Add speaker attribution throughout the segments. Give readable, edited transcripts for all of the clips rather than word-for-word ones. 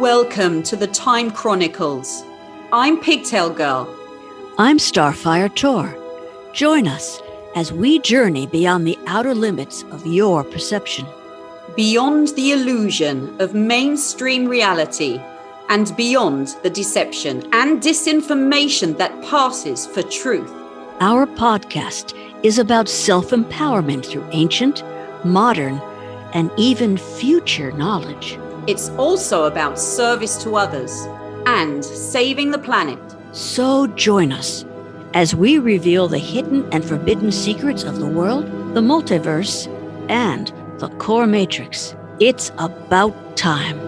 Speaker 1: Welcome to the Time Chronicles. I'm Pigtail Gurl.
Speaker 2: I'm Starfire Tor. Join us as we journey beyond the outer limits of your perception.
Speaker 1: Beyond the illusion of mainstream reality and beyond the deception and disinformation that passes for truth.
Speaker 2: Our podcast is about self-empowerment through ancient, modern, and even future knowledge.
Speaker 1: It's also about service to others and saving the planet.
Speaker 2: So join us as we reveal the hidden and forbidden secrets of the world, the multiverse, and the core matrix. It's about time.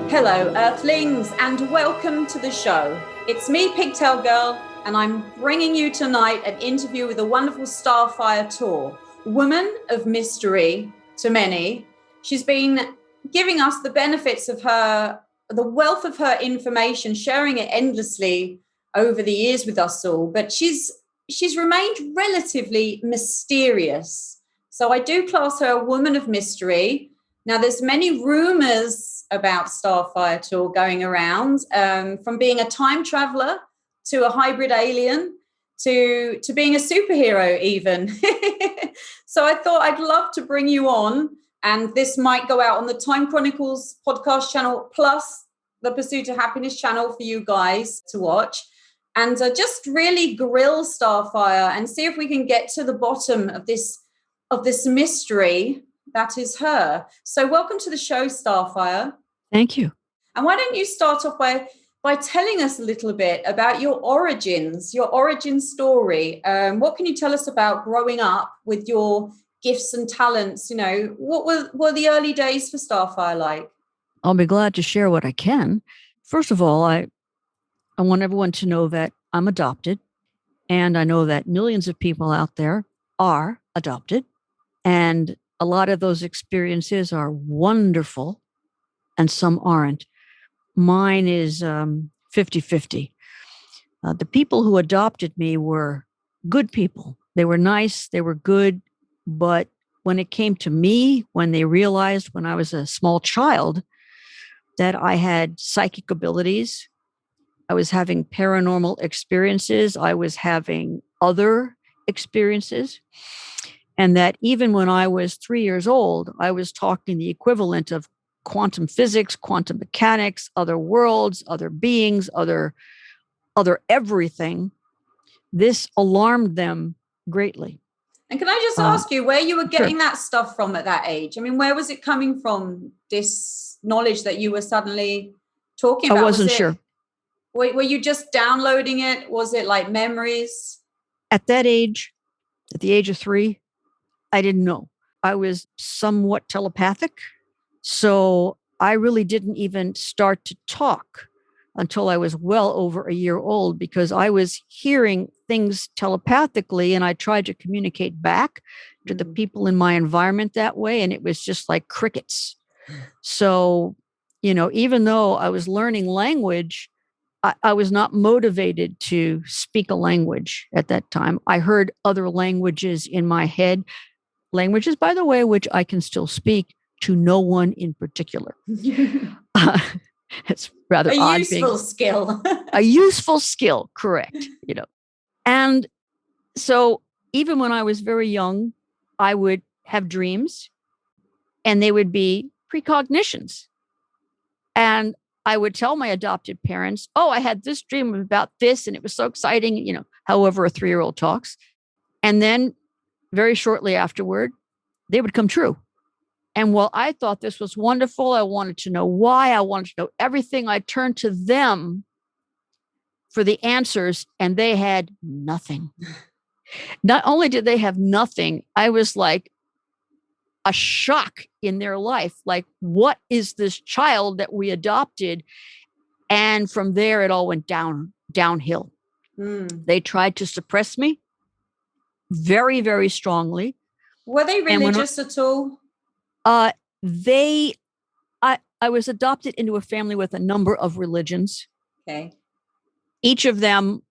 Speaker 1: Hello, Earthlings, and welcome to the show. It's me, Pigtail Gurl, and I'm bringing you tonight an interview with the wonderful Starfire Tor, woman of mystery to many. She's been giving us the benefits of the wealth of her information, sharing it endlessly over the years with us all. But she's remained relatively mysterious. So I do class her a woman of mystery. Now, there's many rumors about Starfire Tor going around, from being a time traveler to a hybrid alien to being a superhero even. So I thought I'd love to bring you on. And this might go out on the Time Chronicles podcast channel, plus the Pursuit of Happiness channel for you guys to watch. And just really grill Starfire and see if we can get to the bottom of this mystery that is her. So welcome to the show, Starfire.
Speaker 2: Thank you.
Speaker 1: And why don't you start off by telling us a little bit about your origins, your origin story. What can you tell us about growing up with your gifts and talents? You know, what were the early days for Starfire like?
Speaker 2: I'll be glad to share what I can. First of all, I want everyone to know that I'm adopted, and I know that millions of people out there are adopted, and a lot of those experiences are wonderful, and some aren't. Mine is 50-50. The people who adopted me were good people. They were nice, they were good, but when it came to me, when they realized when I was a small child that I had psychic abilities, I was having paranormal experiences, I was having other experiences, and that even when I was 3 years old, I was talking the equivalent of quantum physics, quantum mechanics, other worlds, other beings, other everything. This alarmed them greatly.
Speaker 1: And can I just ask you where you were getting that stuff from at that age? I mean, where was it coming from, this knowledge that you were suddenly talking about?
Speaker 2: I wasn't sure.
Speaker 1: Were you just downloading it? Was it like memories?
Speaker 2: At that age, at the age of 3, I didn't know. I was somewhat telepathic. So I really didn't even start to talk until I was well over a year old, because I was hearing things telepathically and I tried to communicate back to the people in my environment that way. And it was just like crickets. So, even though I was learning language, I was not motivated to speak a language at that time. I heard other languages in my head, languages, by the way, which I can still speak, to no one in particular. It's rather odd.
Speaker 1: A useful skill.
Speaker 2: A useful skill, correct. And so even when I was very young, I would have dreams and they would be precognitions. And I would tell my adopted parents, oh, I had this dream about this and it was so exciting, however a 3-year-old talks. And then very shortly afterward, they would come true. And while I thought this was wonderful, I wanted to know why, I wanted to know everything, I turned to them for the answers, and they had nothing. Not only did they have nothing, I was like a shock in their life. Like, what is this child that we adopted? And from there, it all went downhill. They tried to suppress me very, very strongly.
Speaker 1: Were they religious at all?
Speaker 2: I was adopted into a family with a number of religions.
Speaker 1: Okay.
Speaker 2: Each of them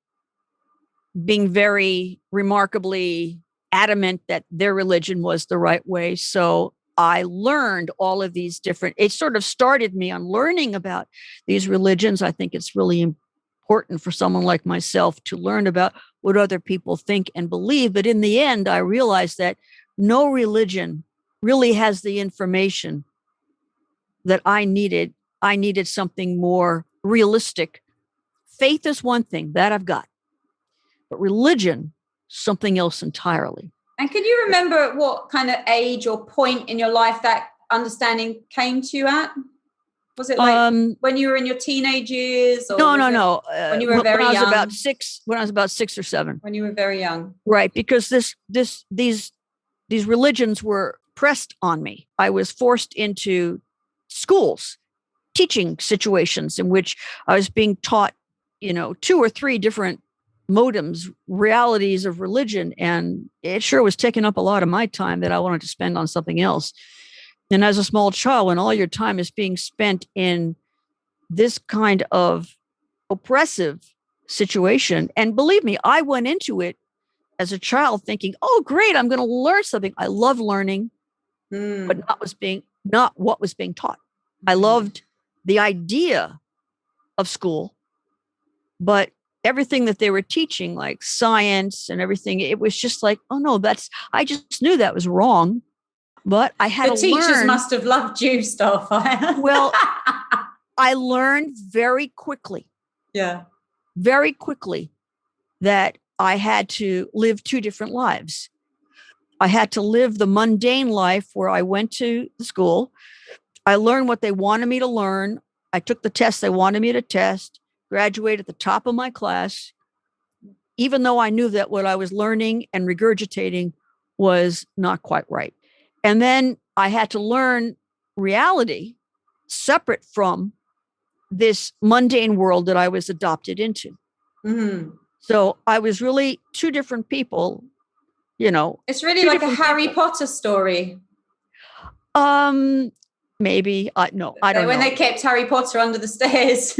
Speaker 2: being very remarkably adamant that their religion was the right way. So I learned all of these different, it sort of started me on learning about these religions. I think it's really important for someone like myself to learn about what other people think and believe. But in the end, I realized that no religion really has the information that I needed. I needed something more realistic. Faith is one thing that I've got, but religion, something else entirely.
Speaker 1: And can you remember what kind of age or point in your life that understanding came to you at? Was it like when you were in your teenage years? Or
Speaker 2: no.
Speaker 1: When you were very young?
Speaker 2: When I was about 6 or 7.
Speaker 1: When you were very young.
Speaker 2: Right, because these religions were pressed on me. I was forced into schools, teaching situations in which I was being taught, 2 or 3 different modems, realities of religion. And it sure was taking up a lot of my time that I wanted to spend on something else. And as a small child, when all your time is being spent in this kind of oppressive situation, and believe me, I went into it as a child thinking, oh, great, I'm going to learn something. I love learning, but not what was being taught. I loved the idea of school, but everything that they were teaching, like science and everything, it was just like, oh no, I just knew that was wrong. But I had
Speaker 1: the teachers must have loved you, Starfire.
Speaker 2: Well, I learned very quickly.
Speaker 1: Yeah.
Speaker 2: Very quickly that I had to live 2 different lives. I had to live the mundane life where I went to the school. I learned what they wanted me to learn. I took the tests they wanted me to test, graduated at the top of my class, even though I knew that what I was learning and regurgitating was not quite right. And then I had to learn reality separate from this mundane world that I was adopted into.
Speaker 1: Mm-hmm.
Speaker 2: So I was really 2 different people,
Speaker 1: It's really like a Harry Potter story.
Speaker 2: Maybe. No, I don't know.
Speaker 1: When they kept Harry Potter under the stairs.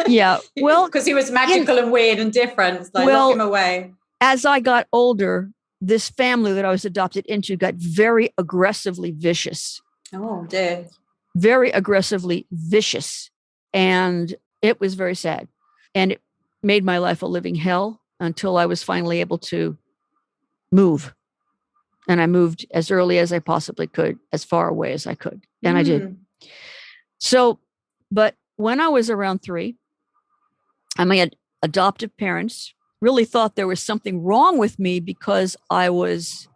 Speaker 2: Yeah. Well,
Speaker 1: because he was magical and weird and different. Like, lock him away.
Speaker 2: As I got older, this family that I was adopted into got very aggressively vicious.
Speaker 1: Oh, dear.
Speaker 2: Very aggressively vicious. And it was very sad. And it made my life a living hell until I was finally able to move. And I moved as early as I possibly could, as far away as I could. And I did. So, but when I was around 3, and my adoptive parents really thought there was something wrong with me because I was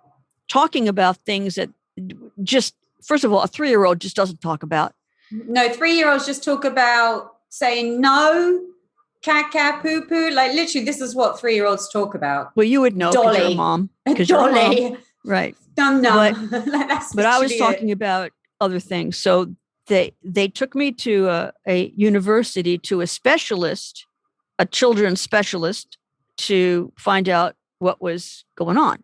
Speaker 2: talking about things that just, first of all, a 3-year-old just doesn't talk about.
Speaker 1: No, 3-year-olds just talk about saying no, caca, poo poo. Like literally, this is what 3-year-olds talk about.
Speaker 2: Well, you would know because you're a mom.
Speaker 1: Dolly.
Speaker 2: Right.
Speaker 1: No.
Speaker 2: But I was talking about other things. So they took me to a university, to a specialist, a children's specialist, to find out what was going on.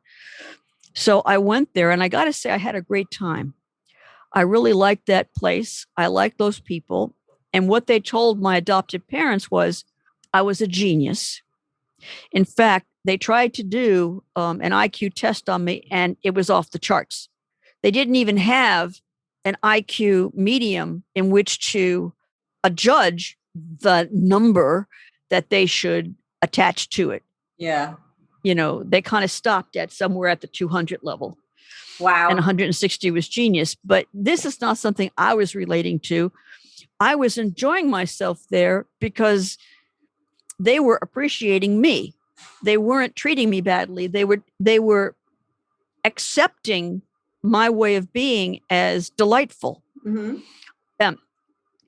Speaker 2: So I went there, and I got to say, I had a great time. I really liked that place. I liked those people. And what they told my adoptive parents was I was a genius. In fact, they tried to do an IQ test on me, and it was off the charts. They didn't even have an IQ medium in which to judge the number that they should attach to it.
Speaker 1: Yeah.
Speaker 2: They kind of stopped at somewhere at the 200 level.
Speaker 1: Wow.
Speaker 2: And 160 was genius. But this is not something I was relating to. I was enjoying myself there because they were appreciating me. They weren't treating me badly. They were accepting my way of being as delightful.
Speaker 1: Mm-hmm.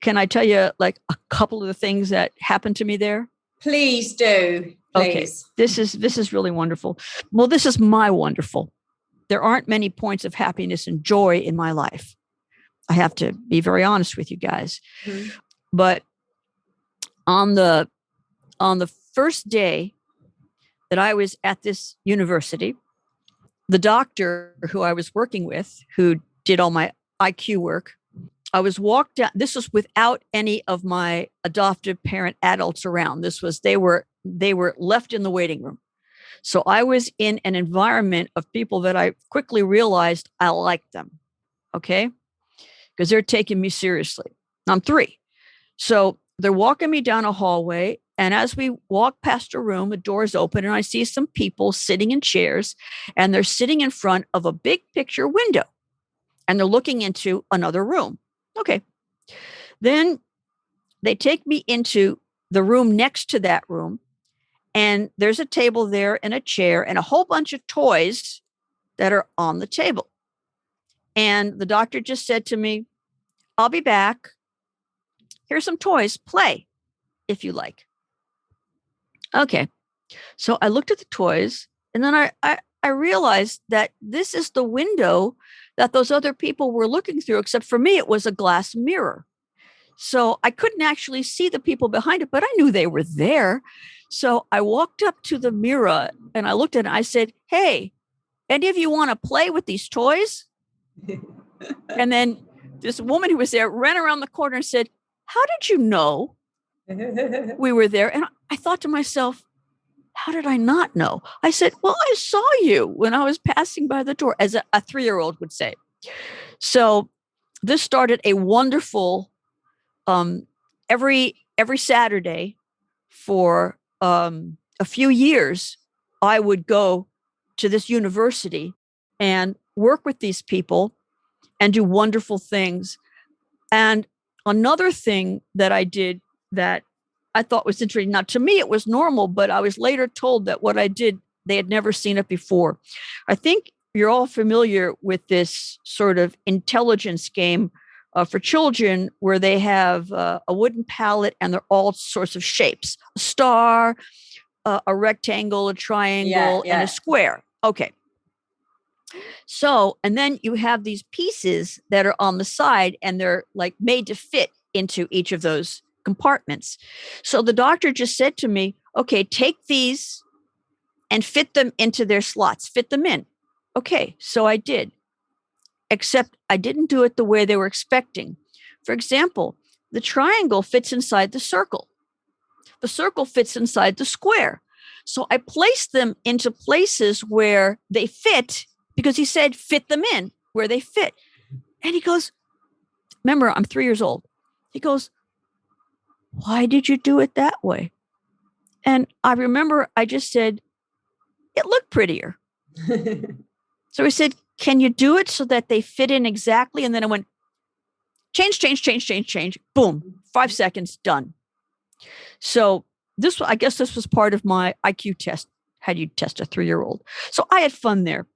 Speaker 2: Can I tell you like a couple of the things that happened to me there?
Speaker 1: Please do. Please.
Speaker 2: Okay. This is really wonderful. Well, this is my wonderful. There aren't many points of happiness and joy in my life. I have to be very honest with you guys. Mm-hmm. But on the first day that I was at this university, the doctor who I was working with, who did all my IQ work, I was walked out. This was without any of my adoptive parent adults around. They were left in the waiting room. So I was in an environment of people that I quickly realized I liked them. Okay. Because they're taking me seriously. I'm 3. So they're walking me down a hallway. And as we walk past a room, the door's open and I see some people sitting in chairs and they're sitting in front of a big picture window and they're looking into another room. Okay. Then they take me into the room next to that room. And there's a table there and a chair and a whole bunch of toys that are on the table. And the doctor just said to me, I'll be back. Here's some toys. Play if you like. Okay. So I looked at the toys and then I realized that this is the window that those other people were looking through, except for me, it was a glass mirror. So I couldn't actually see the people behind it, but I knew they were there. So I walked up to the mirror and I looked at it and I said, hey, any of you want to play with these toys? And then this woman who was there ran around the corner and said, how did you know we were there? And I thought to myself, how did I not know? I said, well, I saw you when I was passing by the door, as a 3-year-old would say. So this started a wonderful, every Saturday for a few years, I would go to this university and work with these people and do wonderful things. And another thing that I did that I thought was interesting, now to me it was normal, but I was later told that what I did, they had never seen it before. I think you're all familiar with this sort of intelligence game for children where they have a wooden palette and they're all sorts of shapes, a star, a rectangle, a triangle, and a square. Okay. So, and then you have these pieces that are on the side and they're like made to fit into each of those compartments. So the doctor just said to me, okay, take these and fit them into their slots, fit them in. Okay. So I did, except I didn't do it the way they were expecting. For example, the triangle fits inside the circle. The circle fits inside the square. So I placed them into places where they fit because he said, fit them in where they fit. And he goes, remember, I'm 3 years old. He goes, why did you do it that way? And I remember I just said, it looked prettier. So he said, can you do it so that they fit in exactly? And then I went, change. Boom, 5 seconds, done. So I guess this was part of my IQ test. How do you test a 3-year-old? So I had fun there.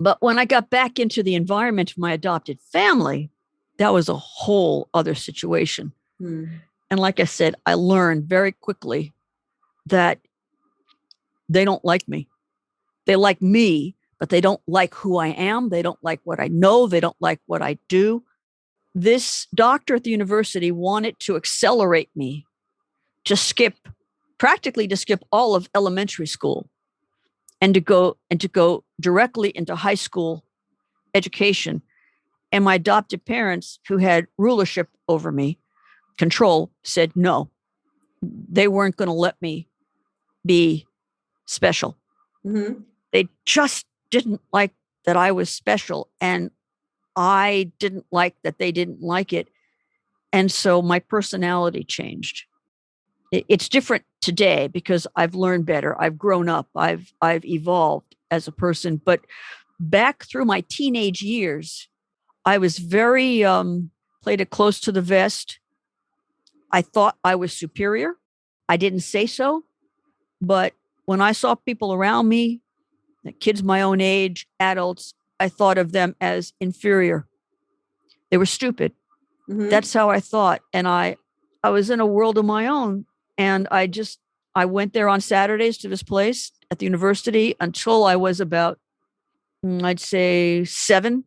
Speaker 2: But when I got back into the environment of my adopted family, that was a whole other situation. And like I said, I learned very quickly that they don't like me. They like me, but they don't like who I am. They don't like what I know. They don't like what I do. This doctor at the university wanted to accelerate me to skip all of elementary school and to go directly into high school education. And my adopted parents, who had rulership over me, control, said no. They weren't going to let me be special. Mm-hmm. They just didn't like that I was special. And I didn't like that they didn't like it. And so my personality changed. It's different today because I've learned better. I've grown up. I've evolved as a person. But back through my teenage years, I was very played it close to the vest. I thought I was superior. I didn't say so. But when I saw people around me, kids my own age, adults, I thought of them as inferior. They were stupid. Mm-hmm. That's how I thought. And I was in a world of my own. And I went there on Saturdays to this place at the university until I was about, I'd say 7.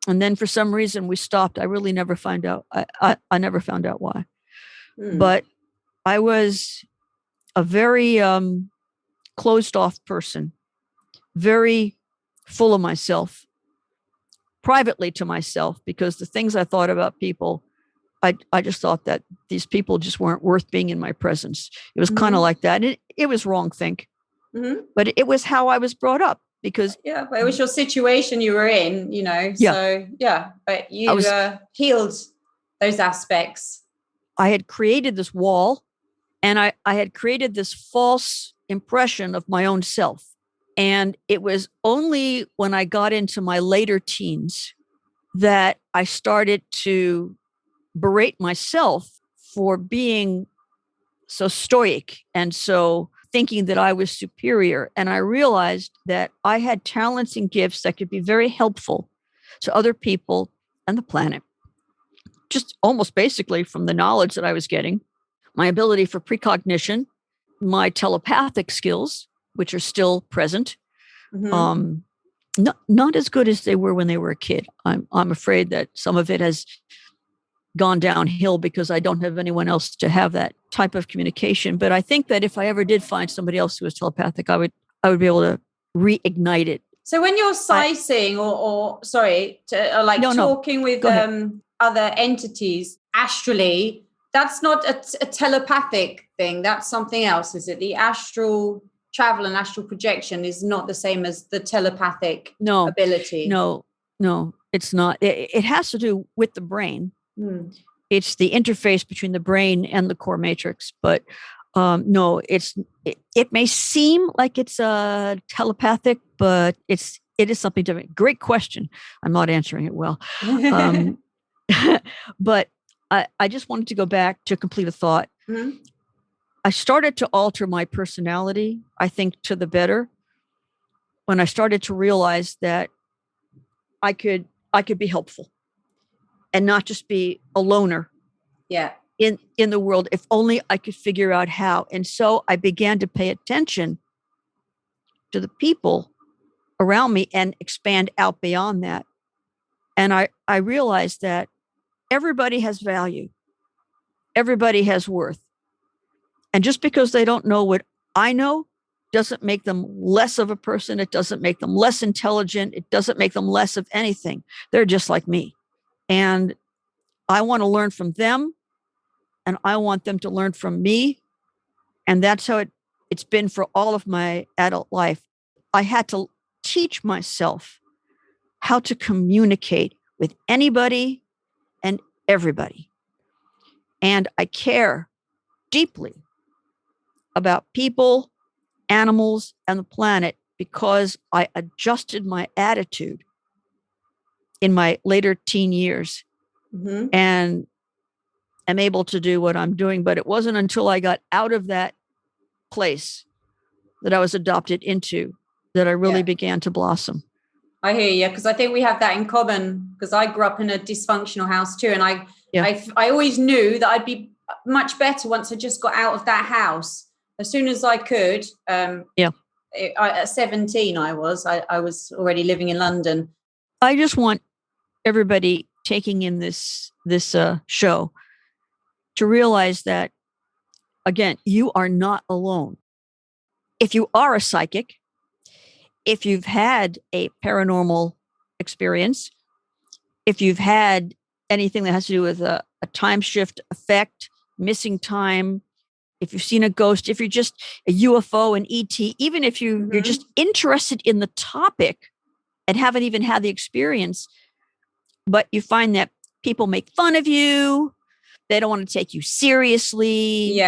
Speaker 2: And then for some reason we stopped. I really never found out. I never found out why. But I was a very closed off person, very full of myself, privately to myself, because the things I thought about people, I just thought that these people just weren't worth being in my presence. It was kind of like that. And it was wrong think, but it was how I was brought up. because
Speaker 1: but it was your situation you were in, so but you healed those aspects.
Speaker 2: I had created this wall, and I had created this false impression of my own self. And it was only when I got into my later teens that I started to berate myself for being so stoic and so thinking that I was superior. And I realized that I had talents and gifts that could be very helpful to other people and the planet. Just almost basically from the knowledge that I was getting, my ability for precognition, my telepathic skills, which are still present, not as good as they were when they were a kid. I'm afraid that some of it has gone downhill because I don't have anyone else to have that type of communication. But I think that if I ever did find somebody else who was telepathic, I would be able to reignite it.
Speaker 1: So when you're sightseeing talking with other entities astrally, that's not a telepathic thing. That's something else, is it? The astral travel and astral projection is not the same as the telepathic ability.
Speaker 2: No, it's not. It has to do with the brain. It's the interface between the brain and the core matrix. But no, it may seem like it's telepathic, but it is something different. Great question. I'm not answering it well. But I just wanted to go back to complete a thought. I started to alter my personality, I think, to the better when I started to realize that I could be helpful and not just be a loner in the world, if only I could figure out how. And so I began to pay attention to the people around me and expand out beyond that. And I realized that everybody has value. Everybody has worth. And just because they don't know what I know doesn't make them less of a person. It doesn't make them less intelligent. It doesn't make them less of anything. They're just like me. And I want to learn from them, and I want them to learn from me. And that's how it's been for all of my adult life. I had to teach myself how to communicate with anybody and everybody. And I care deeply about people, animals, and the planet because I adjusted my attitude in my later teen years. And I'm able to do what I'm doing. But it wasn't until I got out of that place that I was adopted into that I really began to blossom.
Speaker 1: I hear you, because I think we have that in common, because I grew up in a dysfunctional house too. And I always knew that I'd be much better once I just got out of that house as soon as I could. At 17, I was already living in London.
Speaker 2: I just want everybody taking in this show to realize that, again, you are not alone. If you are a psychic, if you've had a paranormal experience, if you've had anything that has to do with a time shift effect, missing time, if you've seen a ghost, if you're just a UFO, an ET, even if you're just interested in the topic and haven't even had the experience, but you find that people make fun of you, they don't want to take you seriously.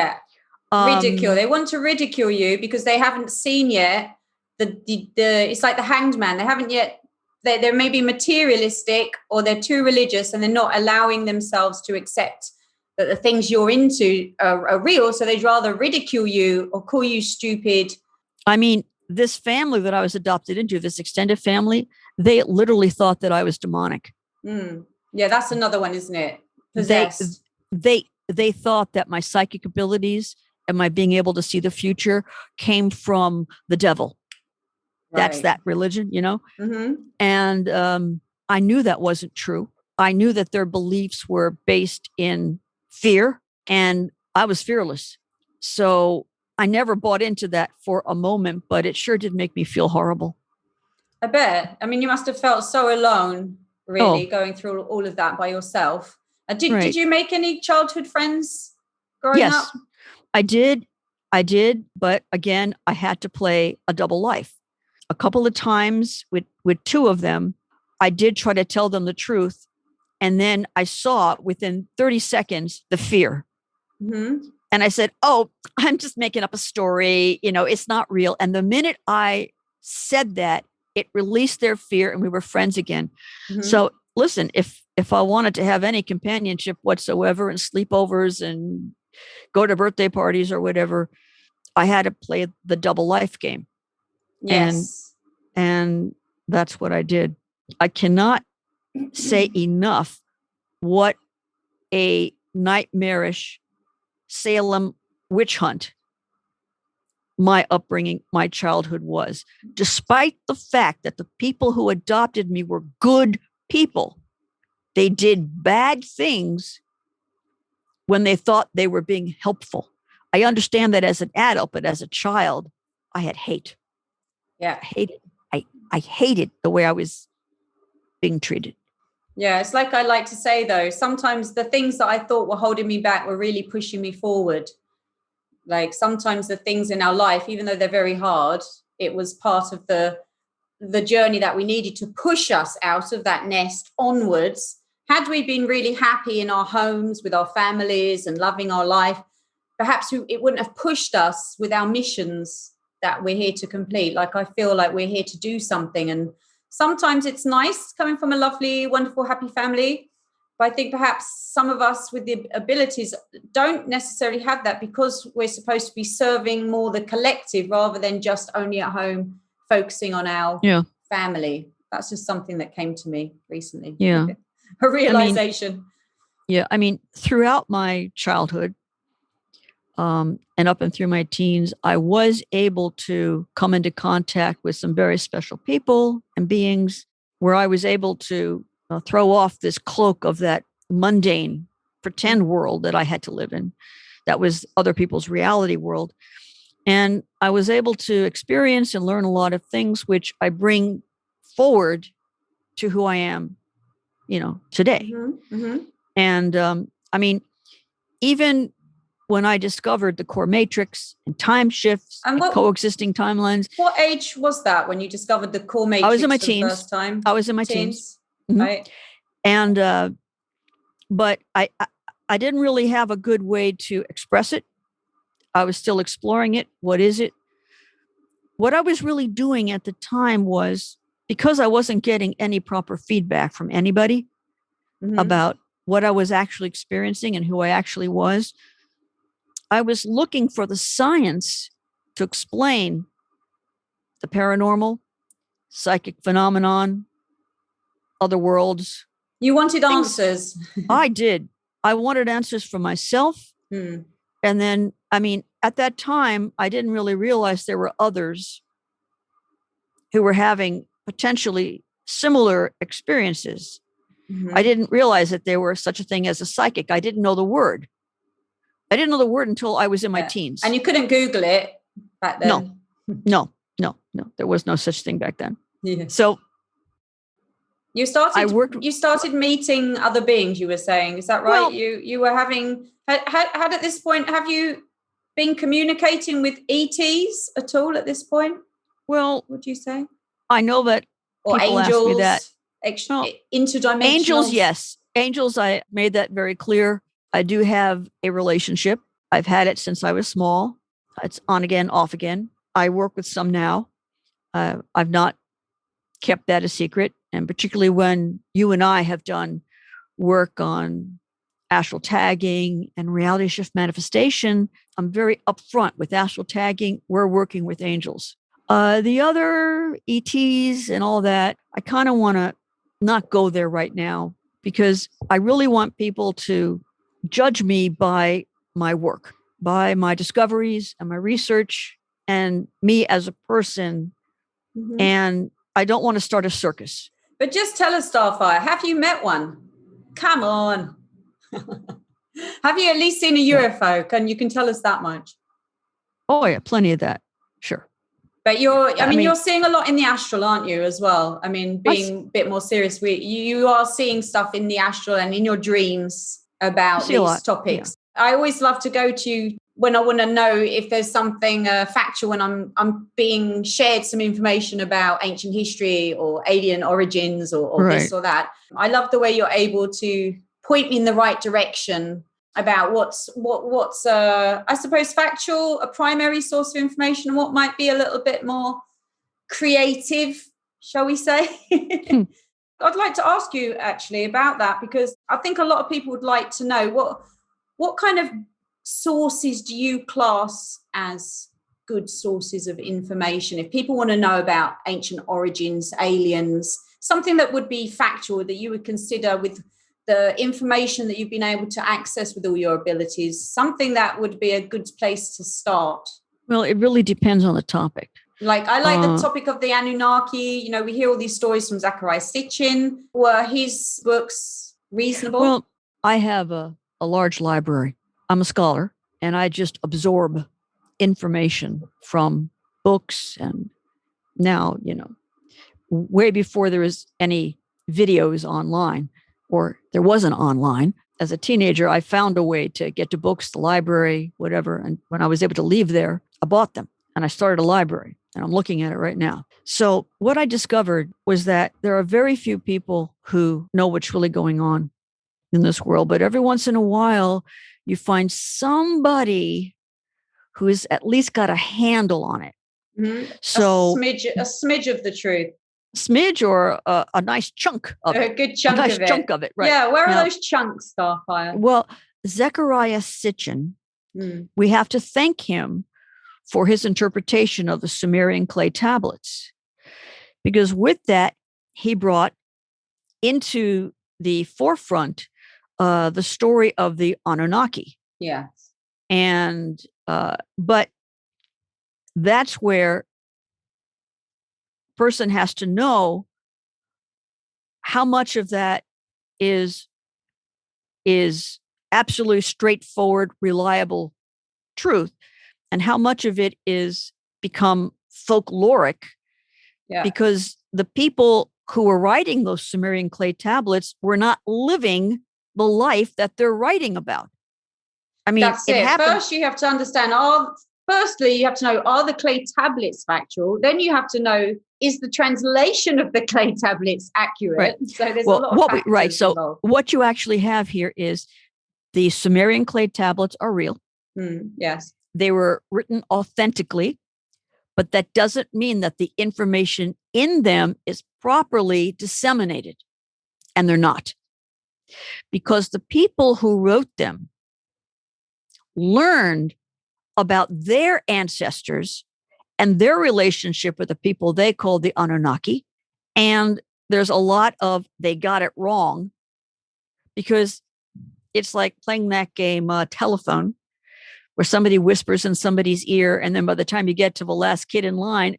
Speaker 1: Ridicule. They want to ridicule you because they haven't seen yet the it's like the hanged man. They haven't yet. They're maybe materialistic, or they're too religious, and they're not allowing themselves to accept that the things you're into are real. So they'd rather ridicule you or call you stupid.
Speaker 2: I mean, this family that I was adopted into, this extended family, they literally thought that I was demonic.
Speaker 1: Yeah, that's another one, isn't it? Possessed.
Speaker 2: They thought that my psychic abilities and my being able to see the future came from the devil. Right. That's that religion, you know? And I knew that wasn't true. I knew that their beliefs were based in fear, and I was fearless. So I never bought into that for a moment, but it sure did make me feel horrible.
Speaker 1: I bet. I mean, you must have felt so alone, really, going through all of that by yourself. Did you make any childhood friends growing up?
Speaker 2: Yes, I did. But again, I had to play a double life. a couple of times with two of them, I did try to tell them the truth. And then I saw within 30 seconds the fear.
Speaker 1: Mm-hmm.
Speaker 2: And I said, oh, I'm just making up a story. It's not real. And the minute I said that, it released their fear and we were friends again. Mm-hmm. So listen, if I wanted to have any companionship whatsoever and sleepovers and go to birthday parties or whatever, I had to play the double life game.
Speaker 1: Yes.
Speaker 2: And that's what I did. I cannot say enough what a nightmarish Salem witch hunt my upbringing, my childhood was, despite the fact that the people who adopted me were good people. They did bad things when they thought they were being helpful. I understand that as an adult, but as a child, I had hate.
Speaker 1: Yeah.
Speaker 2: I hated the way I was being treated.
Speaker 1: Yeah, it's like I like to say, though, sometimes the things that I thought were holding me back were really pushing me forward. Like sometimes the things in our life, even though they're very hard, it was part of the journey that we needed to push us out of that nest onwards. Had we been really happy in our homes with our families and loving our life, perhaps it wouldn't have pushed us with our missions that we're here to complete. Like I feel like we're here to do something. And sometimes it's nice coming from a lovely, wonderful, happy family. But I think perhaps some of us with the abilities don't necessarily have that because we're supposed to be serving more the collective rather than just only at home focusing on our family. That's just something that came to me recently.
Speaker 2: Yeah.
Speaker 1: A realization.
Speaker 2: I mean, throughout my childhood and up and through my teens, I was able to come into contact with some very special people and beings where I was able to throw off this cloak of that mundane pretend world that I had to live in. That was other people's reality world. And I was able to experience and learn a lot of things, which I bring forward to who I am, today.
Speaker 1: Mm-hmm. Mm-hmm.
Speaker 2: And I mean, even when I discovered the core matrix and time shifts and coexisting timelines.
Speaker 1: What age was that when you discovered the core matrix?
Speaker 2: I was in my
Speaker 1: for
Speaker 2: teens.
Speaker 1: The first time?
Speaker 2: I was in my teens.
Speaker 1: Mm-hmm. Right.
Speaker 2: And, but I didn't really have a good way to express it. I was still exploring it. What is it? What I was really doing at the time was, because I wasn't getting any proper feedback from anybody about what I was actually experiencing and who I actually was, I was looking for the science to explain the paranormal, psychic phenomenon, other worlds.
Speaker 1: You wanted answers.
Speaker 2: I did. I wanted answers for myself. And then, I mean, at that time, I didn't really realize there were others who were having potentially similar experiences. I didn't realize that there were such a thing as a psychic. I didn't know the word. I didn't know the word until I was in my teens.
Speaker 1: And you couldn't Google it back then?
Speaker 2: No. There was no such thing back then.
Speaker 1: Yeah.
Speaker 2: So
Speaker 1: you started meeting other beings, you were saying. Is that right? Well, you were having, had at this point, have you been communicating with ETs at all at this point?
Speaker 2: Well,
Speaker 1: would you say?
Speaker 2: I know that
Speaker 1: or
Speaker 2: people
Speaker 1: angels,
Speaker 2: ask me that.
Speaker 1: Interdimensional.
Speaker 2: Angels, yes. Angels, I made that very clear. I do have a relationship. I've had it since I was small. It's on again, off again. I work with some now. I've not kept that a secret. And particularly when you and I have done work on astral tagging and reality shift manifestation, I'm very upfront with astral tagging. We're working with angels. The other ETs and all that, I kind of want to not go there right now because I really want people to judge me by my work, by my discoveries and my research and me as a person. And I don't want to start a circus.
Speaker 1: But just tell us, Starfire, have you met one? Come on. Have you at least seen a UFO? You can tell us that much?
Speaker 2: Oh, yeah, plenty of that. Sure.
Speaker 1: But you're seeing a lot in the astral, aren't you, as well? I mean, being a bit more serious, you are seeing stuff in the astral and in your dreams about these topics. Yeah. I always love to go to when I want to know if there's something factual, when I'm being shared some information about ancient history or alien origins or
Speaker 2: Right.
Speaker 1: this or that. I love the way you're able to point me in the right direction about what's I suppose factual, a primary source of information, and what might be a little bit more creative, shall we say. I'd like to ask you actually about that, because I think a lot of people would like to know what kind of sources do you class as good sources of information? If people want to know about ancient origins, aliens, something that would be factual, that you would consider with the information that you've been able to access with all your abilities, something that would be a good place to start.
Speaker 2: Well, it really depends on the topic.
Speaker 1: Like, I like the topic of the Anunnaki. You know, we hear all these stories from Zecharia Sitchin. Were his books reasonable?
Speaker 2: Well, I have a large library. I'm a scholar, and I just absorb information from books. And now, way before there was any videos online, or there wasn't online, as a teenager, I found a way to get to books, the library, whatever. And when I was able to leave there, I bought them and I started a library, and I'm looking at it right now. So what I discovered was that there are very few people who know what's really going on in this world, but every once in a while you find somebody who's at least got a handle on it.
Speaker 1: Mm-hmm.
Speaker 2: So
Speaker 1: a smidge of the truth.
Speaker 2: Smidge, or a nice chunk of it.
Speaker 1: A good chunk
Speaker 2: of it. A nice chunk of it, right.
Speaker 1: Yeah, where are those chunks, Starfire?
Speaker 2: Well, Zecharia Sitchin, we have to thank him for his interpretation of the Sumerian clay tablets. Because with that, he brought into the forefront the story of the Anunnaki.
Speaker 1: Yes.
Speaker 2: And, but that's where person has to know how much of that is absolutely straightforward, reliable truth, and how much of it is become folkloric. Yeah. Because the people who were writing those Sumerian clay tablets were not living the life that they're writing about. I mean,
Speaker 1: that's it. First, you have to understand, firstly, you have to know, are the clay tablets factual? Then you have to know, is the translation of the clay tablets accurate?
Speaker 2: Right.
Speaker 1: So there's a lot of factors
Speaker 2: right. So
Speaker 1: involved.
Speaker 2: What you actually have here is the Sumerian clay tablets are real.
Speaker 1: Yes.
Speaker 2: They were written authentically, but that doesn't mean that the information in them is properly disseminated. And they're not. Because the people who wrote them learned about their ancestors and their relationship with the people they called the Anunnaki. And there's a lot of they got it wrong, because it's like playing that game telephone, where somebody whispers in somebody's ear, and then by the time you get to the last kid in line,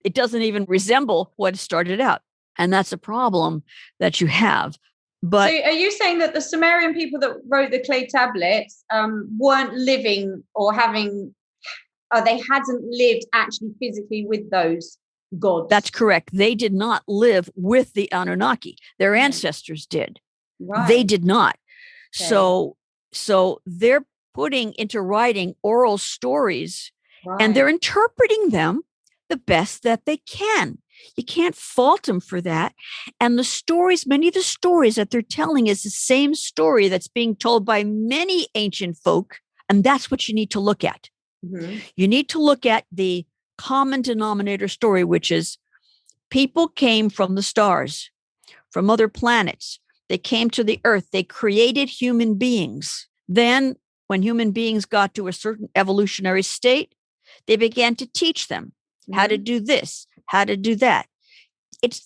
Speaker 2: it doesn't even resemble what started out. And that's a problem that you have. But
Speaker 1: so are you saying that the Sumerian people that wrote the clay tablets weren't living, or they hadn't lived actually physically with those gods?
Speaker 2: That's correct. They did not live with the Anunnaki. Their ancestors did. Right. They did not. Okay. So they're putting into writing oral stories, right, and they're interpreting them the best that they can. You can't fault them for that. And the stories, many of the stories that they're telling is the same story that's being told by many ancient folk. And that's what you need to look at. Mm-hmm. You need to look at the common denominator story, which is people came from the stars, from other planets. They came to the earth. They created human beings. Then when human beings got to a certain evolutionary state, they began to teach them how to do this, how to do that.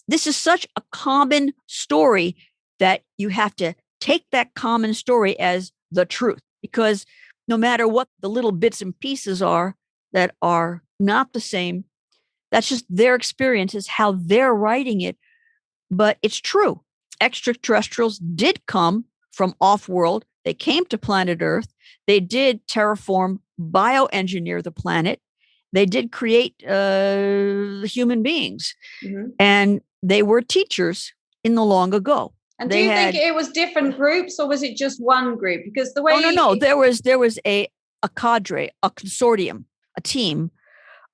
Speaker 2: This is such a common story that you have to take that common story as the truth, because no matter what the little bits and pieces are that are not the same, that's just their experiences, how they're writing it. But it's true. Extraterrestrials did come from off-world. They came to planet Earth. They did terraform, bioengineer the planet. They did create human beings. Mm-hmm. And they were teachers in the long ago.
Speaker 1: And do you think it was different groups, or was it just one group? Because the way
Speaker 2: no, there was a cadre, a consortium, a team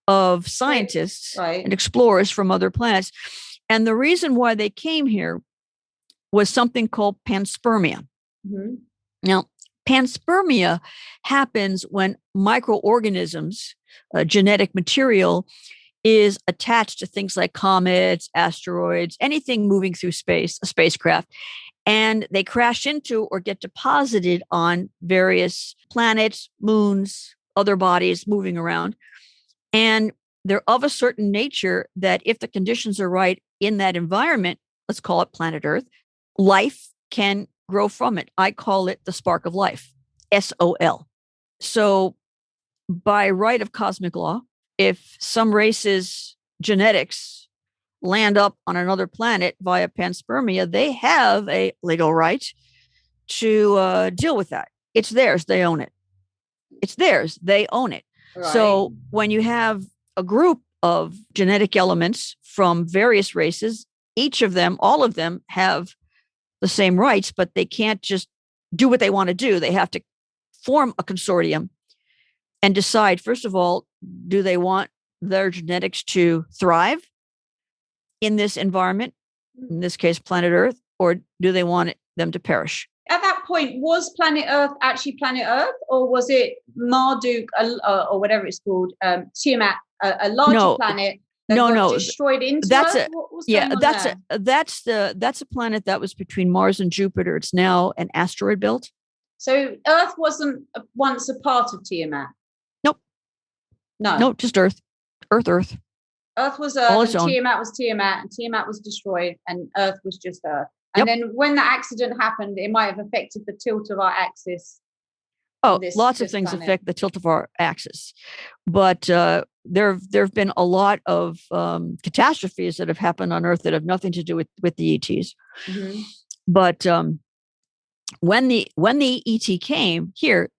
Speaker 2: of scientists and explorers from other planets. And the reason why they came here was something called panspermia. Mm-hmm. Now, panspermia happens when microorganisms, genetic material, is attached to things like comets, asteroids, anything moving through space, a spacecraft, and they crash into or get deposited on various planets, moons, other bodies moving around. And they're of a certain nature that if the conditions are right in that environment, let's call it planet Earth, life can grow from it. I call it the spark of life, SOL. So by right of cosmic law, if some race's genetics land up on another planet via panspermia, they have a legal right to deal with that. It's theirs. They own it. It's theirs. They own it. Right. So when you have a group of genetic elements from various races, each of them, all of them have the same rights, but they can't just do what they want to do. They have to form a consortium and decide, first of all, do they want their genetics to thrive in this environment, in this case, planet Earth, or do they want them to perish?
Speaker 1: At that point, was planet Earth actually planet Earth, or was it Marduk, or whatever it's called, Tiamat, a larger planet that got destroyed into Earth?
Speaker 2: That's a planet that was between Mars and Jupiter. It's now an asteroid belt.
Speaker 1: So Earth wasn't once a part of Tiamat?
Speaker 2: Nope. No, just Earth. Earth.
Speaker 1: Earth was Earth, and Tiamat was Tiamat, and Tiamat was destroyed, and Earth was just Earth. And then when the accident happened, it might have affected the tilt of our axis.
Speaker 2: Oh, lots of things affect the tilt of our axis. But there have been a lot of catastrophes that have happened on Earth that have nothing to do with the ETs. Mm-hmm. But when the ET came here,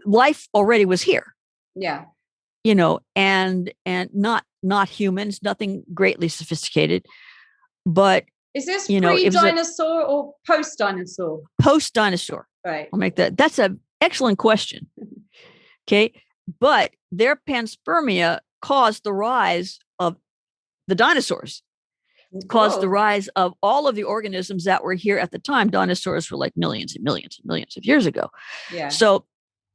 Speaker 2: life already was here.
Speaker 1: Yeah.
Speaker 2: And not humans, nothing greatly sophisticated, but
Speaker 1: is this pre-dinosaur or post-dinosaur?
Speaker 2: Post-dinosaur.
Speaker 1: Right.
Speaker 2: I'll make that. That's an excellent question. Okay. But their panspermia caused the rise of the dinosaurs, caused the rise of all of the organisms that were here at the time. Dinosaurs were like millions and millions and millions of years ago.
Speaker 1: Yeah.
Speaker 2: So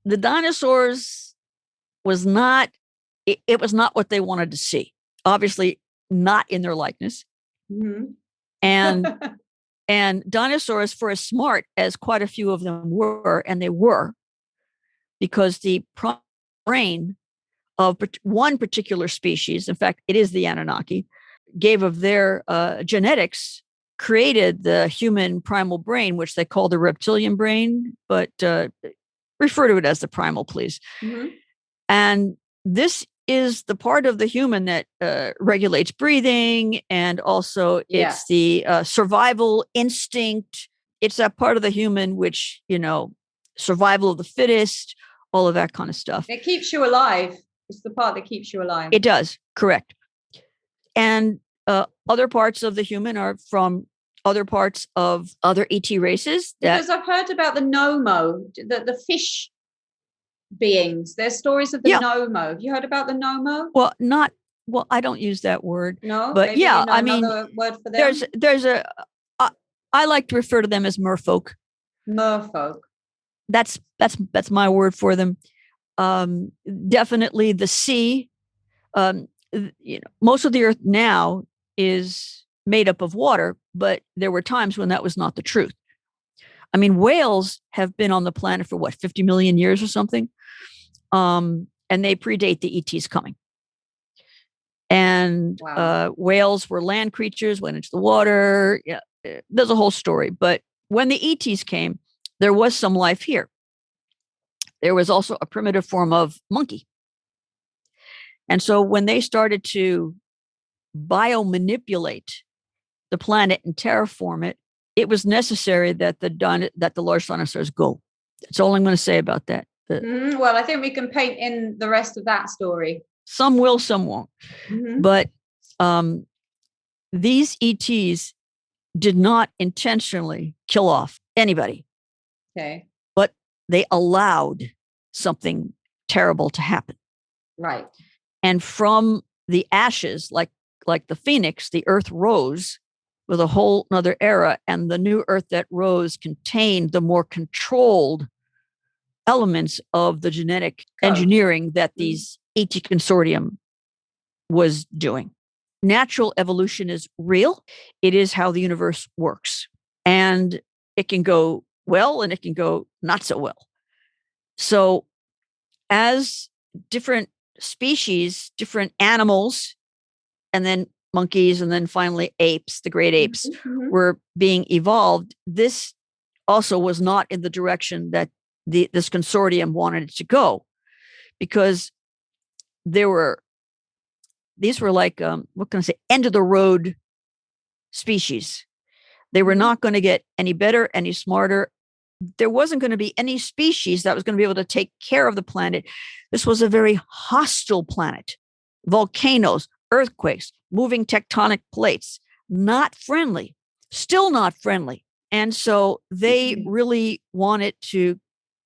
Speaker 2: the dinosaurs was not, it was not what they wanted to see. Obviously not in their likeness. Mm-hmm. And dinosaurs, for as smart as quite a few of them were, and they were, because the brain of one particular species, in fact, it is the Anunnaki, gave of their genetics, created the human primal brain, which they call the reptilian brain, but refer to it as the primal, please. Mm-hmm. And this is the part of the human that regulates breathing, and also it's the survival instinct. It's that part of the human which, survival of the fittest, all of that kind of stuff.
Speaker 1: It keeps you alive. It's the part that keeps you alive.
Speaker 2: It does, correct. And other parts of the human are from other parts of other ET races.
Speaker 1: Because I've heard about the Nomo, the fish beings. There's stories of the Nomo. Have you heard about the Nomo?
Speaker 2: Well, I don't use that word.
Speaker 1: No,
Speaker 2: but I mean,
Speaker 1: word for them.
Speaker 2: I like to refer to them as merfolk.
Speaker 1: Merfolk.
Speaker 2: That's my word for them. Definitely the sea. Most of the Earth now is made up of water, but there were times when that was not the truth. I mean, whales have been on the planet for 50 million years or something. And they predate the ETs coming. And whales were land creatures, went into the water. Yeah, there's a whole story. But when the ETs came, there was some life here. There was also a primitive form of monkey. And so when they started to biomanipulate the planet and terraform it, it was necessary that the large dinosaurs go. That's all I'm going to say about that.
Speaker 1: Well, I think we can paint in the rest of that story.
Speaker 2: Some will, some won't. Mm-hmm. But these ETs did not intentionally kill off anybody.
Speaker 1: Okay.
Speaker 2: But they allowed something terrible to happen.
Speaker 1: Right.
Speaker 2: And from the ashes, like the phoenix, the earth rose with a whole nother era. And the new earth that rose contained the more controlled elements of the genetic engineering that these ET consortium was doing. Natural evolution is real. It is how the universe works. And it can go well and it can go not so well. So as different species, different animals, and then monkeys, and then finally apes, the great apes, were being evolved, this also was not in the direction that this consortium wanted it to go, because these were like, what can I say, end of the road species. They were not going to get any better, any smarter. There wasn't going to be any species that was going to be able to take care of the planet. This was a very hostile planet. Volcanoes, earthquakes, moving tectonic plates, not friendly, still not friendly. And so they really wanted to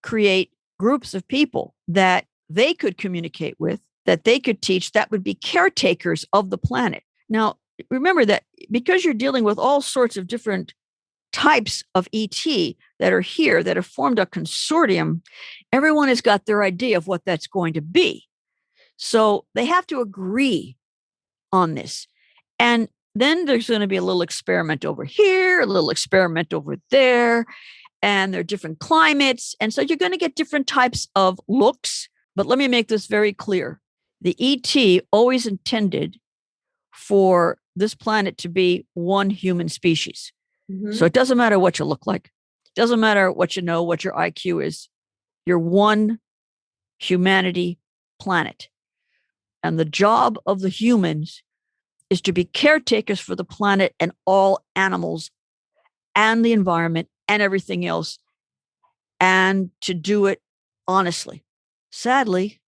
Speaker 2: create groups of people that they could communicate with, that they could teach, that would be caretakers of the planet. Now, remember that because you're dealing with all sorts of different types of ET that are here, that have formed a consortium, everyone has got their idea of what that's going to be. So they have to agree on this. And then there's going to be a little experiment over here, a little experiment over there, and there are different climates. And so you're going to get different types of looks. But let me make this very clear. The ET always intended for this planet to be one human species. So it doesn't matter what you look like. It doesn't matter what you know, what your IQ is. You're one humanity planet. And the job of the humans is to be caretakers for the planet and all animals and the environment and everything else, and to do it honestly. Sadly,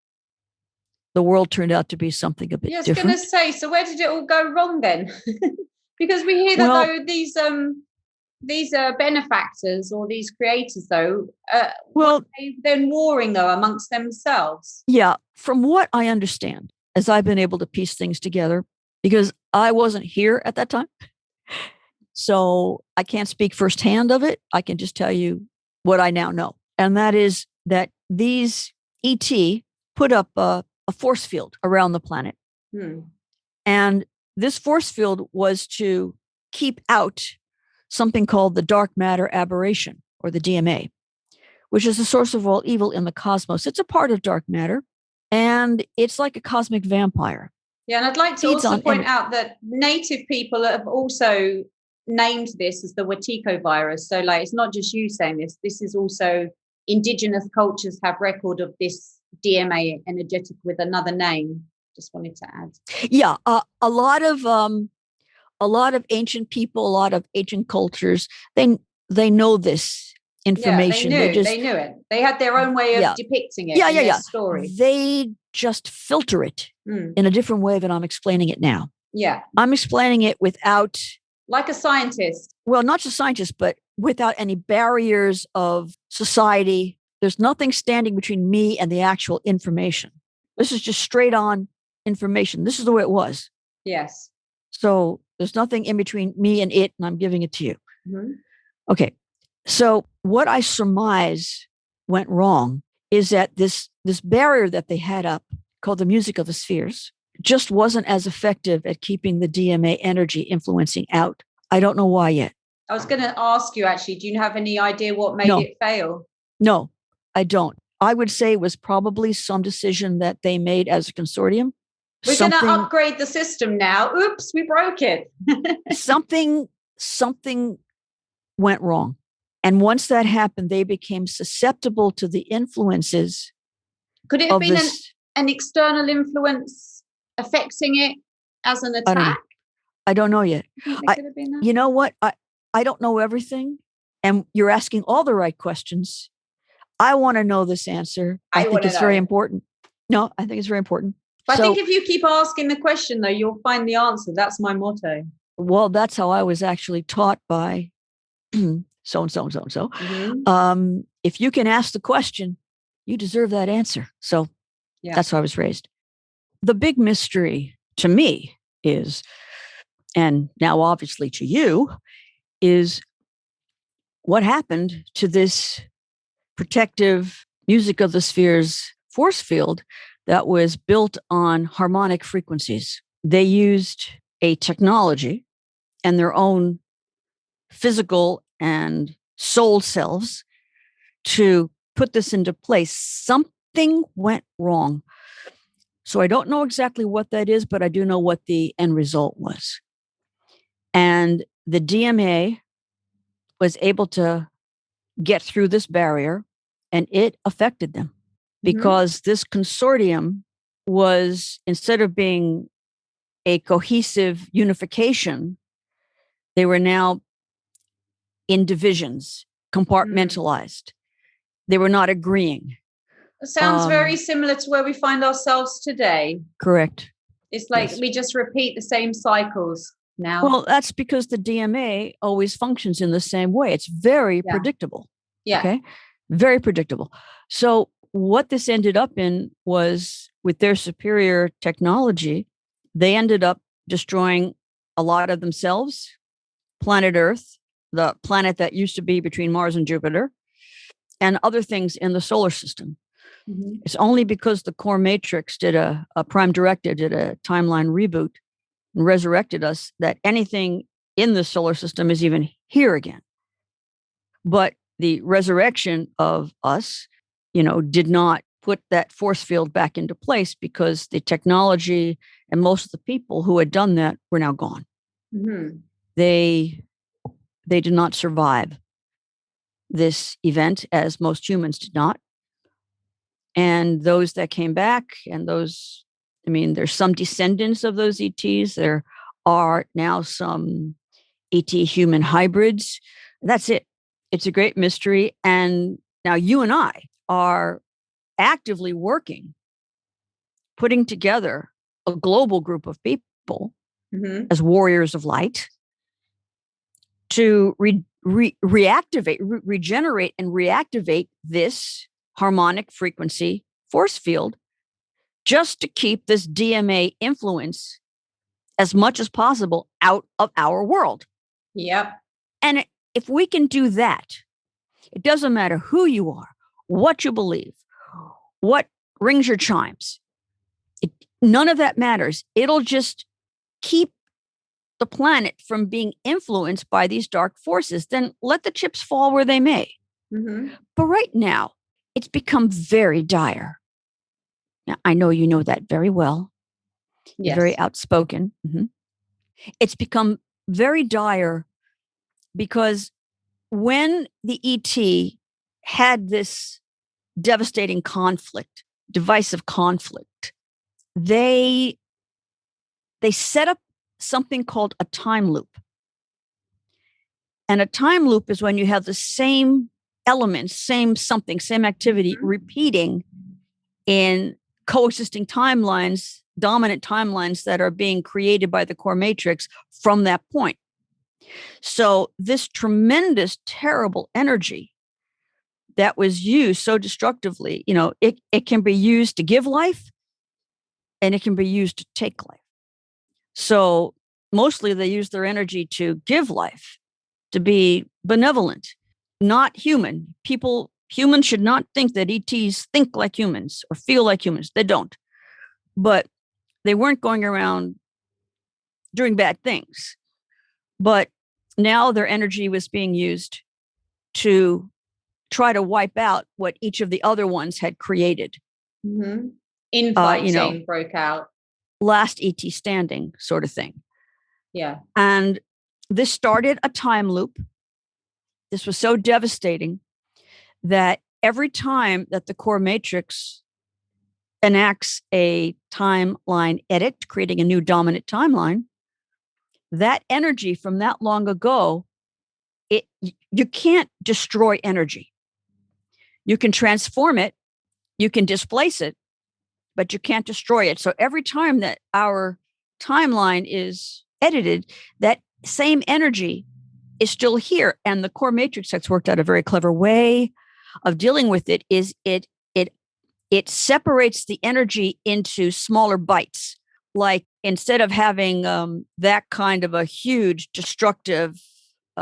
Speaker 2: the world turned out to be something a bit different.
Speaker 1: I was going to say, so where did it all go wrong then? Because we hear that these benefactors or these creators, though, they've been warring, though, amongst themselves.
Speaker 2: Yeah, from what I understand, as I've been able to piece things together, because I wasn't here at that time, so I can't speak firsthand of it. I can just tell you what I now know. And that is that these ET put up a force field around the planet. And this force field was to keep out something called the dark matter aberration, or the DMA, which is the source of all evil in the cosmos. It's a part of dark matter, and it's like a cosmic vampire.
Speaker 1: Yeah, and I'd like to also point out that native people have also named this as the Wetiko virus. So, like, it's not just you saying this. This is also indigenous cultures have record of this DMA energetic with another name. Just wanted to add.
Speaker 2: Yeah, a lot of ancient people, a lot of ancient cultures, they know this information.
Speaker 1: Yeah, they knew it. They had their own way of depicting it. Their story.
Speaker 2: They just filter it in a different way than I'm explaining it now.
Speaker 1: Yeah,
Speaker 2: I'm explaining it without,
Speaker 1: like a scientist.
Speaker 2: Well, not just scientists, but without any barriers of society. There's nothing standing between me and the actual information. This is just straight on information. This is the way it was.
Speaker 1: Yes.
Speaker 2: So there's nothing in between me and it, and I'm giving it to you. Okay. So what I surmise went wrong is that this barrier that they had up, called the music of the spheres, just wasn't as effective at keeping the DMA energy influencing out. I don't know why yet.
Speaker 1: I was going to ask you, actually, do you have any idea what made it fail?
Speaker 2: No, I don't. I would say it was probably some decision that they made as a consortium.
Speaker 1: We're going to upgrade the system now. Oops, we broke it.
Speaker 2: Something went wrong. And once that happened, they became susceptible to the influences.
Speaker 1: Could it have been an external influence affecting it as an attack?
Speaker 2: I don't know yet. You know what? I don't know everything. And you're asking all the right questions. I want to know this answer. I think it's very important. No, I think it's very important.
Speaker 1: But I think if you keep asking the question, though, you'll find the answer. That's my motto.
Speaker 2: Well, that's how I was actually taught by so-and-so and so-and-so. If you can ask the question, you deserve that answer. So
Speaker 1: Yeah.
Speaker 2: that's how I was raised. The big mystery to me is, and now obviously to you, is what happened to this protective music of the spheres force field that was built on harmonic frequencies. They used a technology and their own physical and soul selves to put this into place. Something went wrong. So I don't know exactly what that is, but I do know what the end result was. And the DMA was able to get through this barrier, and it affected them because this consortium was, instead of being a cohesive unification, they were now in divisions, compartmentalized. They were not agreeing.
Speaker 1: It sounds very similar to where we find ourselves today.
Speaker 2: Correct.
Speaker 1: It's like we just repeat the same cycles now.
Speaker 2: Well, that's because the DMA always functions in the same way. It's very predictable.
Speaker 1: Yeah.
Speaker 2: Okay. Very predictable. So what this ended up in was, with their superior technology, they ended up destroying a lot of themselves, planet Earth, the planet that used to be between Mars and Jupiter, and other things in the solar system. It's only because the core matrix did a prime directive, did a timeline reboot and resurrected us, that anything in the solar system is even here again. But the resurrection of us, did not put that force field back into place, because the technology and most of the people who had done that were now gone. They did not survive this event, as most humans did not. And those that came back, and those, there's some descendants of those ETs. There are now some ET human hybrids. That's it. It's a great mystery. And now you and I are actively working, putting together a global group of people as warriors of light to regenerate and reactivate this harmonic frequency force field, just to keep this DMA influence as much as possible out of our world.
Speaker 1: Yep.
Speaker 2: And if we can do that, it doesn't matter who you are, what you believe, what rings your chimes. None of that matters. It'll just keep the planet from being influenced by these dark forces. Then let the chips fall where they may. But right now, it's become very dire. Now, I know you know that very well.
Speaker 1: Yes.
Speaker 2: Very outspoken. It's become very dire because when the ET had this devastating conflict, divisive conflict, they set up something called a time loop. And a time loop is when you have the same elements, same something, same activity repeating in coexisting timelines, dominant timelines that are being created by the core matrix from that point. So this tremendous, terrible energy that was used so destructively, it can be used to give life, and it can be used to take life. So mostly they use their energy to give life, to be benevolent, not human. Humans should not think that ETs think like humans or feel like humans. They don't. But they weren't going around doing bad things. But now their energy was being used to try to wipe out what each of the other ones had created.
Speaker 1: Infighting broke out.
Speaker 2: Last ET standing sort of thing.
Speaker 1: Yeah.
Speaker 2: And this started a time loop. This was so devastating that every time that the core matrix enacts a timeline edit, creating a new dominant timeline, that energy from that long ago, you can't destroy energy. You can transform it, you can displace it, but you can't destroy it. So every time that our timeline is edited, that same energy is still here. And the core matrix that's worked out a very clever way of dealing with it is it it separates the energy into smaller bites. Like instead of having that kind of a huge destructive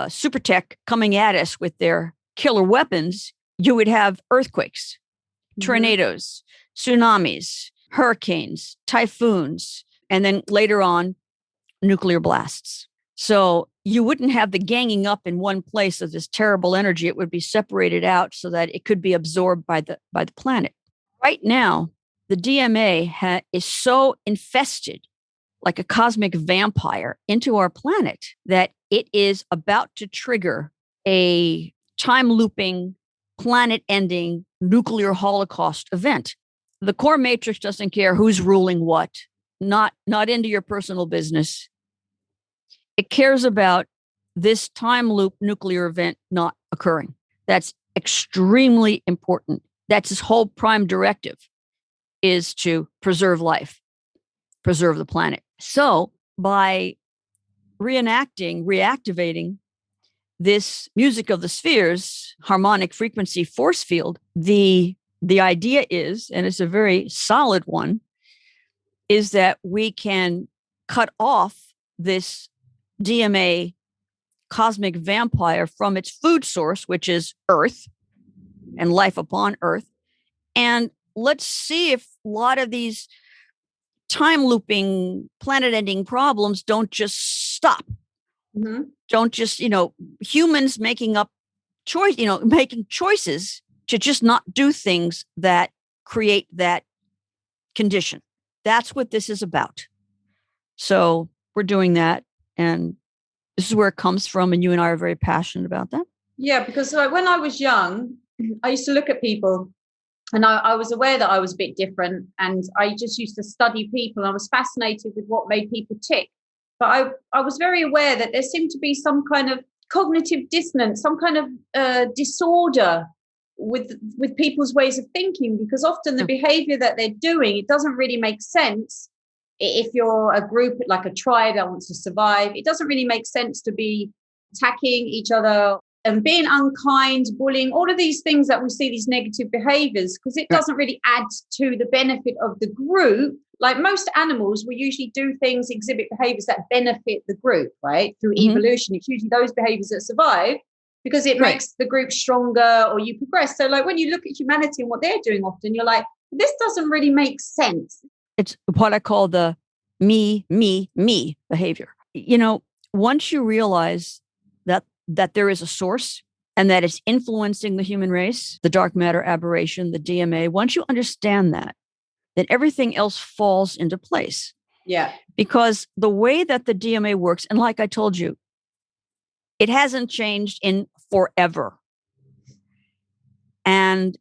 Speaker 2: super tech coming at us with their killer weapons, you would have earthquakes, tornadoes, tsunamis, hurricanes, typhoons, and then later on, nuclear blasts. So you wouldn't have the ganging up in one place of this terrible energy. It would be separated out so that it could be absorbed by the planet. Right now, the DMA is so infested, like a cosmic vampire, into our planet that it is about to trigger a time looping, planet ending nuclear holocaust event. The core matrix doesn't care who's ruling what, not into your personal business. It cares about this time loop nuclear event not occurring. That's extremely important. That's his whole prime directive, is to preserve life, preserve the planet. So by reactivating this music of the spheres, harmonic frequency force field, the idea is, and it's a very solid one, is that we can cut off this DMA cosmic vampire from its food source, which is Earth and life upon Earth. And let's see if a lot of these time looping, planet ending problems don't just stop. Don't just, humans making choices to just not do things that create that condition. That's what this is about. So we're doing that. And this is where it comes from. And you and I are very passionate about that.
Speaker 1: Yeah, because when I was young, I used to look at people and I was aware that I was a bit different. And I just used to study people. I was fascinated with what made people tick. But I was very aware that there seemed to be some kind of cognitive dissonance, some kind of disorder with people's ways of thinking, because often the behavior that they're doing, it doesn't really make sense. If you're a group like a tribe that wants to survive, it doesn't really make sense to be attacking each other and being unkind, bullying, all of these things that we see, these negative behaviors, because it doesn't really add to the benefit of the group. Like most animals, we usually do things, exhibit behaviors that benefit the group, right? Through evolution, it's usually those behaviors that survive because it makes the group stronger or you progress. So like when you look at humanity and what they're doing often, you're like, this doesn't really make sense.
Speaker 2: It's what I call the me behavior. Once you realize that there is a source and that it's influencing the human race, the dark matter aberration, the DMA, once you understand that, then everything else falls into place.
Speaker 1: Yeah.
Speaker 2: Because the way that the DMA works, and like I told you, it hasn't changed in forever. And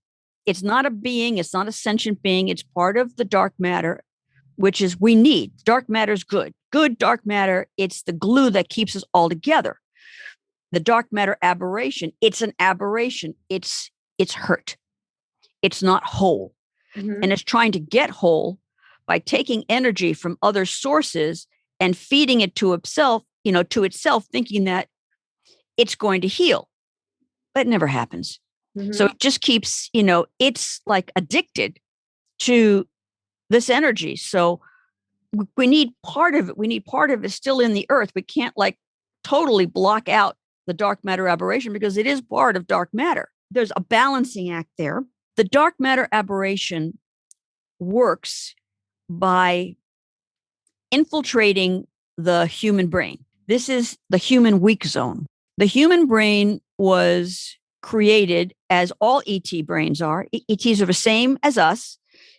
Speaker 2: it's not a being, it's not a sentient being, it's part of the dark matter, which is we need. Dark matter is good. Good dark matter, it's the glue that keeps us all together. The dark matter aberration, it's an aberration. It's hurt. It's not whole. And it's trying to get whole by taking energy from other sources and feeding it to itself, thinking that it's going to heal. But it never happens. So it just keeps, it's like addicted to this energy. So we need part of it. We need part of it still in the earth. We can't like totally block out the dark matter aberration because it is part of dark matter. There's a balancing act there. The dark matter aberration works by infiltrating the human brain. This is the human weak zone. The human brain was created as all ET brains are. ETs are the same as us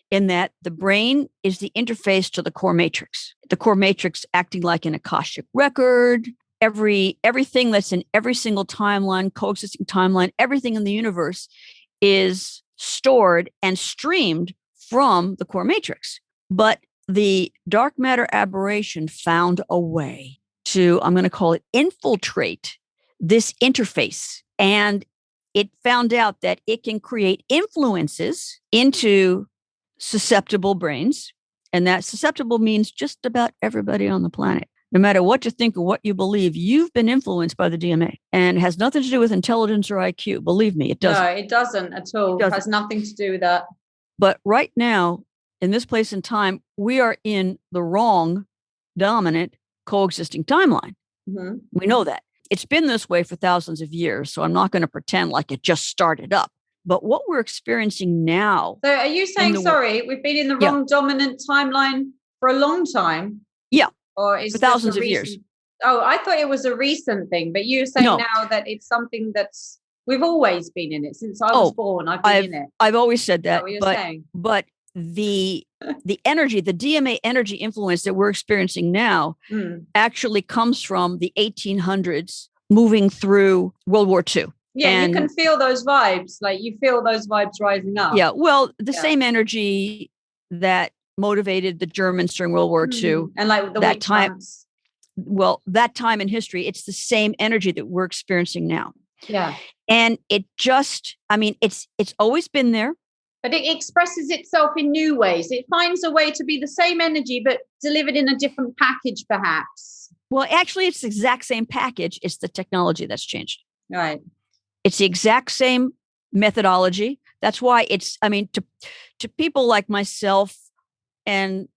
Speaker 2: in that the brain is the interface to the core matrix. The core matrix acting like an Akashic record. Everything that's in every single timeline, coexisting timeline, everything in the universe is stored and streamed from the core matrix. But the dark matter aberration found a way to, I'm going to call it, infiltrate this interface. And it found out that it can create influences into susceptible brains. And that susceptible means just about everybody on the planet. No matter what you think or what you believe, you've been influenced by the DMA. And it has nothing to do with intelligence or IQ. Believe me, it doesn't.
Speaker 1: No, it doesn't at all. It has nothing to do with that.
Speaker 2: But right now, in this place in time, we are in the wrong dominant coexisting timeline.
Speaker 1: Mm-hmm.
Speaker 2: We know that. It's been this way for thousands of years, so I'm not going to pretend like it just started up. But what we're experiencing now.
Speaker 1: So are you saying, sorry, we've been in the wrong dominant timeline for a long time?
Speaker 2: Yeah.
Speaker 1: Or is
Speaker 2: for thousands of years.
Speaker 1: Oh, I thought it was a recent thing, but you're saying now that it's something that's we've always been in it since I was born. I've been in it.
Speaker 2: I've always said that.
Speaker 1: What you're saying?
Speaker 2: But the energy, the DMA energy influence that we're experiencing now actually comes from the 1800s moving through World War II.
Speaker 1: Yeah, and you can feel those vibes. Like you feel those vibes rising up.
Speaker 2: Yeah, well, the same energy that motivated the Germans during World War II.
Speaker 1: And like the
Speaker 2: that time,
Speaker 1: months.
Speaker 2: Well, that time in history, it's the same energy that we're experiencing now.
Speaker 1: Yeah.
Speaker 2: And it just, it's always been there.
Speaker 1: But it expresses itself in new ways. It finds a way to be the same energy, but delivered in a different package, perhaps.
Speaker 2: Well, actually, it's the exact same package. It's the technology that's changed.
Speaker 1: Right.
Speaker 2: It's the exact same methodology. That's why it's, to people like myself, and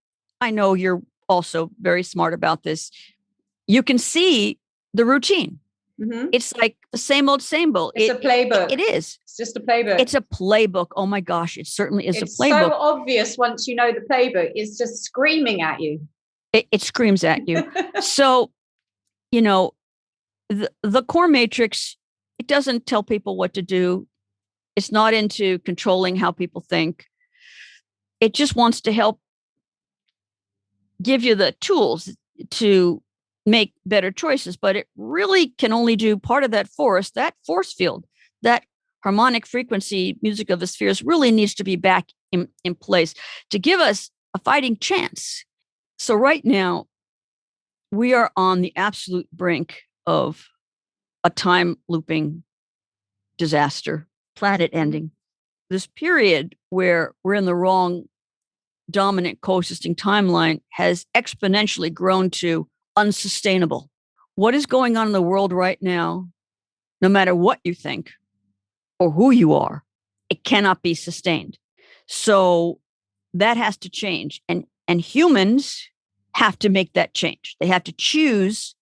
Speaker 2: I know you're also very smart about this, you can see the routine. Mm-hmm. It's like the same old.
Speaker 1: It's a playbook.
Speaker 2: It is.
Speaker 1: It's just a playbook.
Speaker 2: It's a playbook. Oh my gosh, it certainly is a playbook.
Speaker 1: It's so obvious once you know the playbook. It's just screaming at you.
Speaker 2: It screams at you. So, the core matrix, it doesn't tell people what to do. It's not into controlling how people think. It just wants to help give you the tools to make better choices, but it really can only do part of that force field, that harmonic frequency music of the spheres really needs to be back in place to give us a fighting chance. So right now, we are on the absolute brink of a time looping disaster, planet ending. This period where we're in the wrong dominant coexisting timeline has exponentially grown to unsustainable. What is going on in the world right now, no matter what you think or who you are, it cannot be sustained. So that has to change. And humans have to make that change. They have to choose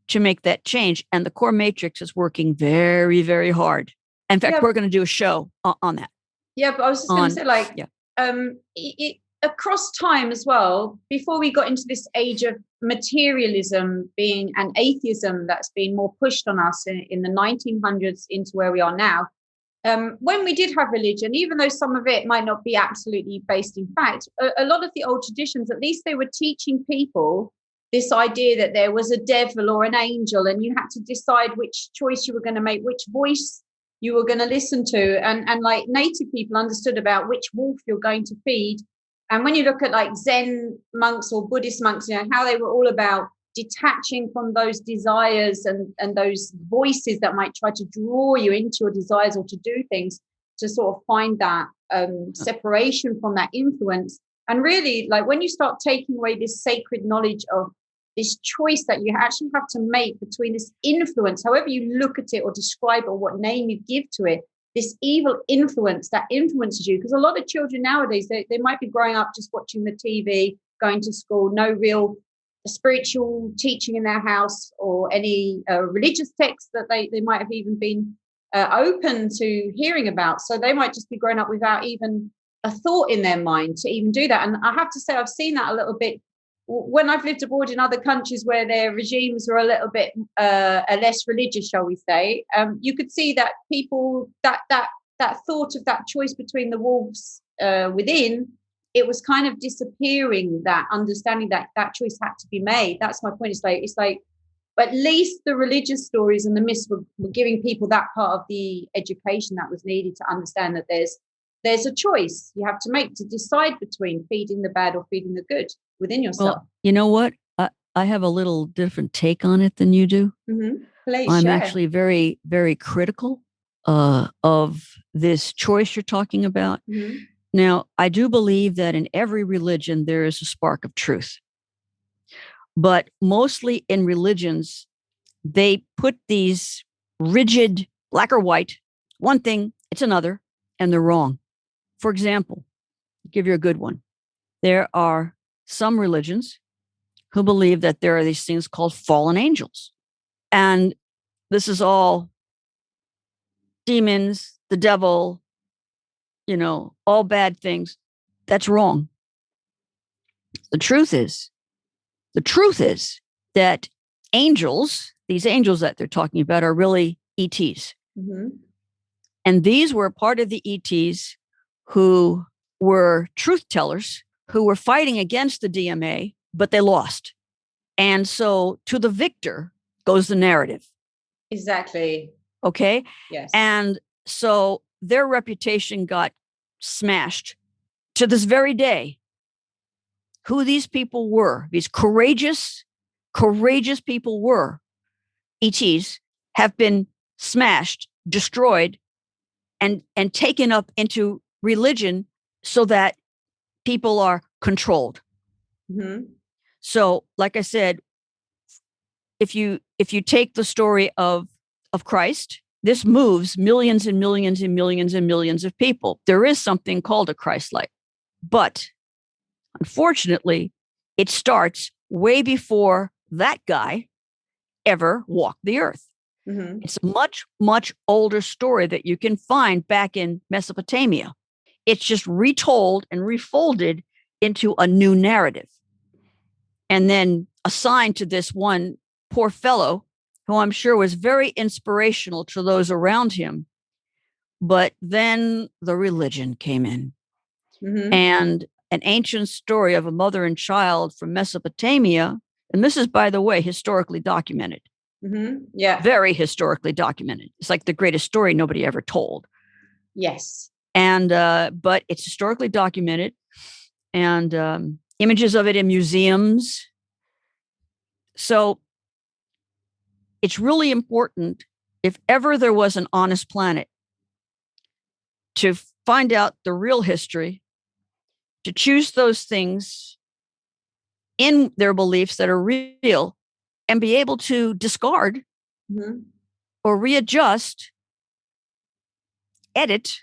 Speaker 2: to make that change. And the core matrix is working very, very hard. In fact, we're going to do a show on that.
Speaker 1: Yeah, but I was just going to say, across time as well, before we got into this age of materialism being an atheism that's been more pushed on us in the 1900s into where we are now, when we did have religion, even though some of it might not be absolutely based in fact, a lot of the old traditions, at least they were teaching people this idea that there was a devil or an angel, and you had to decide which choice you were going to make, which voice you were going to listen to. And like native people understood about which wolf you're going to feed. And when you look at like Zen monks or Buddhist monks, how they were all about detaching from those desires and those voices that might try to draw you into your desires or to do things, to sort of find that separation from that influence. And really, like when you start taking away this sacred knowledge of this choice that you actually have to make between this influence, however you look at it or describe it or what name you give to it, this evil influence that influences you. Because a lot of children nowadays, they might be growing up just watching the TV, going to school, no real spiritual teaching in their house or any religious text that they might have even been open to hearing about. So they might just be growing up without even a thought in their mind to even do that. And I have to say, I've seen that a little bit when I've lived abroad in other countries where their regimes are a little bit less religious, shall we say. You could see that people, that thought of that choice between the wolves within, it was kind of disappearing, that understanding that choice had to be made. That's my point. It's like at least the religious stories and the myths were giving people that part of the education that was needed to understand that there's a choice you have to make to decide between feeding the bad or feeding the good within yourself.
Speaker 2: Well, you know what? I have a little different take on it than you do.
Speaker 1: Mm-hmm. Please
Speaker 2: I'm
Speaker 1: share.
Speaker 2: actually very, very critical of this choice you're talking about.
Speaker 1: Mm-hmm.
Speaker 2: Now, I do believe that in every religion, there is a spark of truth. But mostly in religions, they put these rigid black or white, one thing, it's another, and they're wrong For example, I'll give you a good one. There are some religions who believe that there are these things called fallen angels. And this is all demons, the devil, all bad things. That's wrong. The truth is that these angels that they're talking about are really ETs.
Speaker 1: Mm-hmm.
Speaker 2: And these were part of the ETs who were truth tellers, who were fighting against the DMA, but they lost. And so to the victor goes the narrative.
Speaker 1: Exactly.
Speaker 2: Okay.
Speaker 1: Yes.
Speaker 2: And so their reputation got smashed to this very day. Who these people were, these courageous people were, ETs, have been smashed, destroyed, and taken up into religion so that people are controlled.
Speaker 1: Mm-hmm.
Speaker 2: So, like I said, if you take the story of Christ, this moves millions and millions and millions and millions of people. There is something called a Christ-like, but unfortunately, it starts way before that guy ever walked the earth.
Speaker 1: Mm-hmm.
Speaker 2: It's a much, much older story that you can find back in Mesopotamia. It's just retold and refolded into a new narrative. And then assigned to this one poor fellow who I'm sure was very inspirational to those around him. But then the religion came in.
Speaker 1: Mm-hmm.
Speaker 2: And an ancient story of a mother and child from Mesopotamia, and this is, by the way, historically documented.
Speaker 1: Mm-hmm. Yeah.
Speaker 2: Very historically documented. It's like the greatest story nobody ever told.
Speaker 1: Yes.
Speaker 2: And but it's historically documented, and images of it in museums. So it's really important, if ever there was an honest planet, to find out the real history, to choose those things in their beliefs that are real, and be able to discard
Speaker 1: Mm-hmm.
Speaker 2: or readjust, edit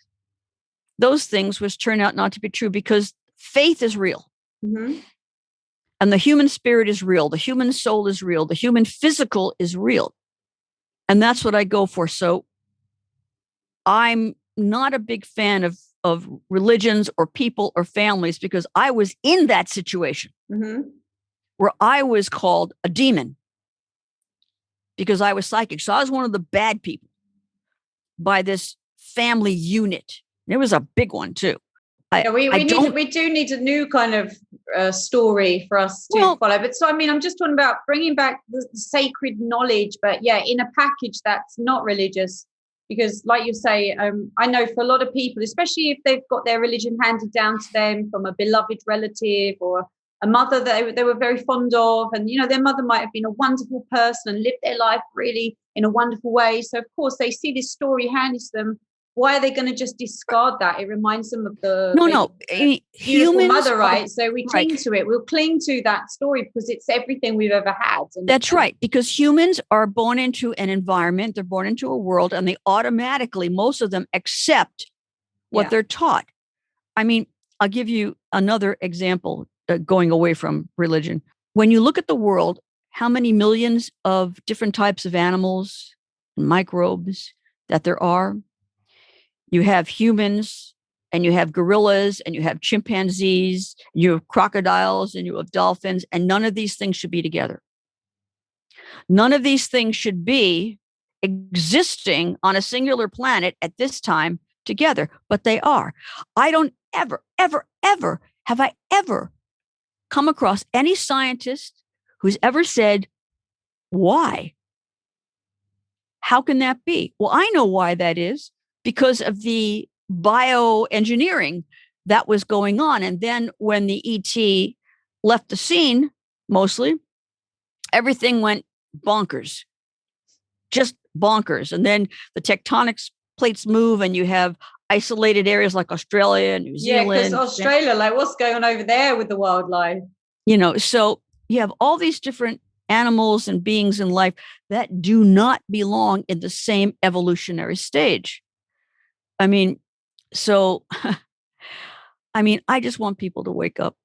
Speaker 2: those things which turn out not to be true, because faith is real.
Speaker 1: Mm-hmm.
Speaker 2: And the human spirit is real. The human soul is real. The human physical is real. And that's what I go for. So I'm not a big fan of religions or people or families, because I was in that situation
Speaker 1: Mm-hmm.
Speaker 2: where I was called a demon because I was psychic. So I was one of the bad people by this family unit. It was a big one too.
Speaker 1: We do need a new kind of story for us to follow. But so, I mean, I'm just talking about bringing back the sacred knowledge, but yeah, in a package that's not religious. Because like you say, I know for a lot of people, especially if they've got their religion handed down to them from a beloved relative or a mother that they were very fond of, and their mother might have been a wonderful person and lived their life really in a wonderful way. So of course they see this story handed to them. Why are they going to just discard that? It reminds them of the beautiful mother, right? So we cling to it. We'll cling to that story because it's everything we've ever had.
Speaker 2: That's right. Because humans are born into an environment, they're born into a world, and they automatically, most of them, accept what they're taught. I mean, I'll give you another example, going away from religion. When you look at the world, how many millions of different types of animals and microbes that there are? You have humans, and you have gorillas, and you have chimpanzees, you have crocodiles, and you have dolphins, and none of these things should be together. None of these things should be existing on a singular planet at this time together, but they are. I don't ever have I ever come across any scientist who's ever said, why? How can that be? Well, I know why that is, because of the bioengineering that was going on. And then when the ET left the scene, mostly, everything went bonkers, just bonkers. And then the tectonic plates move, and you have isolated areas like Australia and New Zealand.
Speaker 1: Yeah, because Australia, like what's going on over there with the wildlife?
Speaker 2: So you have all these different animals and beings in life that do not belong in the same evolutionary stage. I mean, so I mean, I just want people to wake up.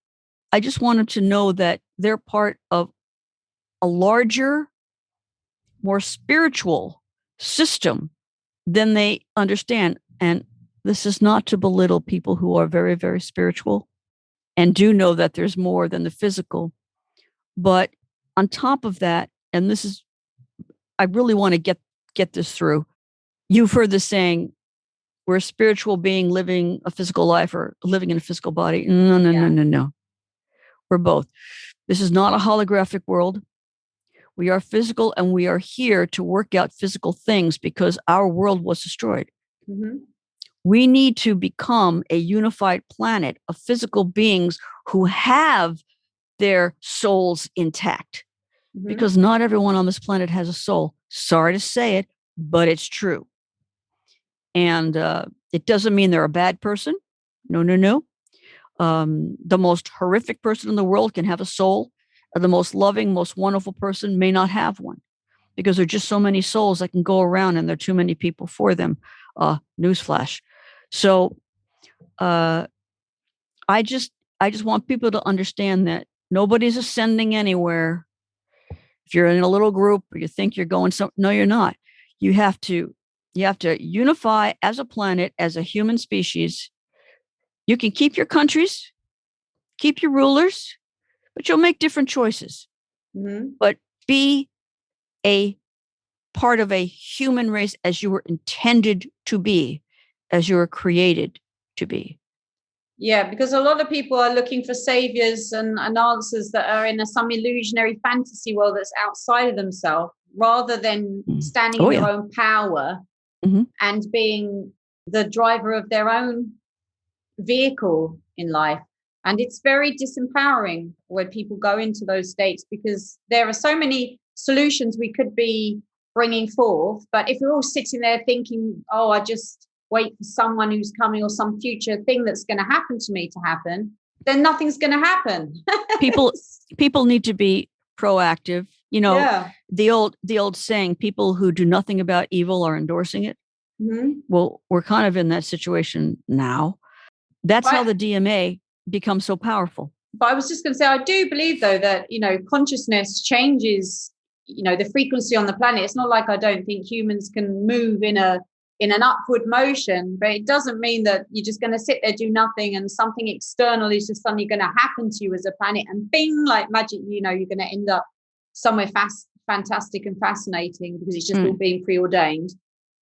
Speaker 2: I just want them to know that they're part of a larger, more spiritual system than they understand. And this is not to belittle people who are very, very spiritual and do know that there's more than the physical. But on top of that, and this is, I really want to get this through. You've heard the saying, we're a spiritual being living a physical life or living in a physical body. No. We're both. This is not a holographic world. We are physical, and we are here to work out physical things because our world was destroyed. Mm-hmm. We need to become a unified planet of physical beings who have their souls intact, because not everyone on this planet has a soul. Sorry to say it, but it's true. And it doesn't mean they're a bad person. No. The most horrific person in the world can have a soul. The most loving, most wonderful person may not have one, because there are just so many souls that can go around, and there are too many people for them. Newsflash. So I just want people to understand that nobody's ascending anywhere. If you're in a little group or you think you're going no, you're not. You have to unify as a planet, as a human species. You can keep your countries, keep your rulers, but you'll make different choices. Mm-hmm. But be a part of a human race as you were intended to be, as you were created to be.
Speaker 1: Yeah, because a lot of people are looking for saviors and answers that are in some illusionary fantasy world that's outside of themselves, rather than standing in their own power and being the driver of their own vehicle in life. And it's very disempowering when people go into those states, because there are so many solutions we could be bringing forth. But if we're all sitting there thinking, oh, I just wait for someone who's coming or some future thing that's going to happen to me to happen, then nothing's going to happen.
Speaker 2: people need to be proactive. You know, the old saying, people who do nothing about evil are endorsing it. Mm-hmm. Well, we're kind of in that situation now. That's how the DMA becomes so powerful.
Speaker 1: But I was just going to say, I do believe, though, that, consciousness changes, the frequency on the planet. It's not like I don't think humans can move in an upward motion, but it doesn't mean that you're just going to sit there, do nothing, and something external is just suddenly going to happen to you as a planet, and bing, like magic, you're going to end up somewhere fantastic and fascinating, because it's just all being preordained.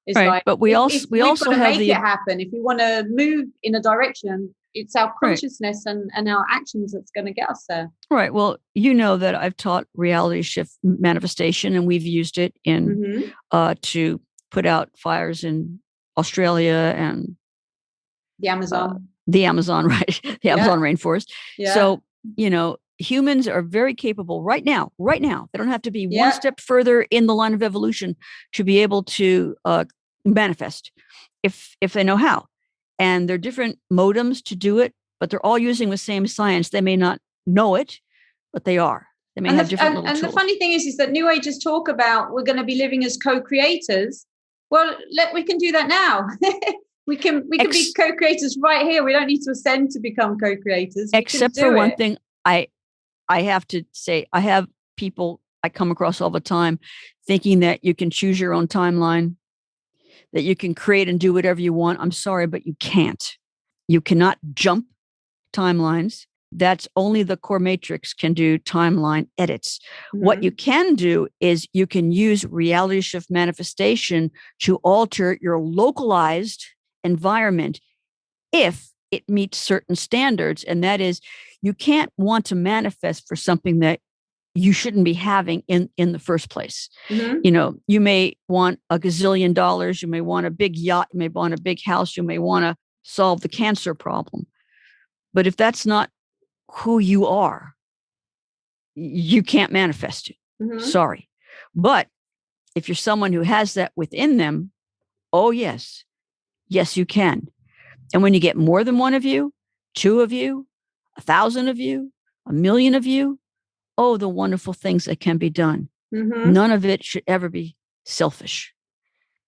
Speaker 1: It's
Speaker 2: right, but we also have
Speaker 1: make it happen. If we want to move in a direction, it's our consciousness and our actions that's going to get us there.
Speaker 2: Right. Well, you know that I've taught reality shift manifestation, and we've used it in to put out fires in Australia and
Speaker 1: the Amazon.
Speaker 2: Right? The Amazon rainforest. Yeah. So, humans are very capable right now. They don't have to be one step further in the line of evolution to be able to manifest if they know how. And there are different modems to do it, but they're all using the same science. They may not know it, but they are. They may have different little tools.
Speaker 1: And the funny thing is that New Agers talk about we're going to be living as co-creators. Well, we can do that now. we can be co-creators right here. We don't need to ascend to become co-creators.
Speaker 2: Except for one thing, I have to say, I have people I come across all the time thinking that you can choose your own timeline, that you can create and do whatever you want. I'm sorry, but you can't. You cannot jump timelines. That's only the core matrix can do timeline edits. Mm-hmm. What you can do is you can use reality shift manifestation to alter your localized environment if it meets certain standards. And that is, you can't want to manifest for something that you shouldn't be having in the first place. Mm-hmm. You may want $1 gazillion. You may want a big yacht. You may want a big house. You may want to solve the cancer problem. But if that's not who you are, you can't manifest it. Mm-hmm. Sorry. But if you're someone who has that within them, oh, yes, you can. And when you get more than one of you, 2 of you, 1,000 of you, 1,000,000 of you, oh, the wonderful things that can be done. Mm-hmm. None of it should ever be selfish.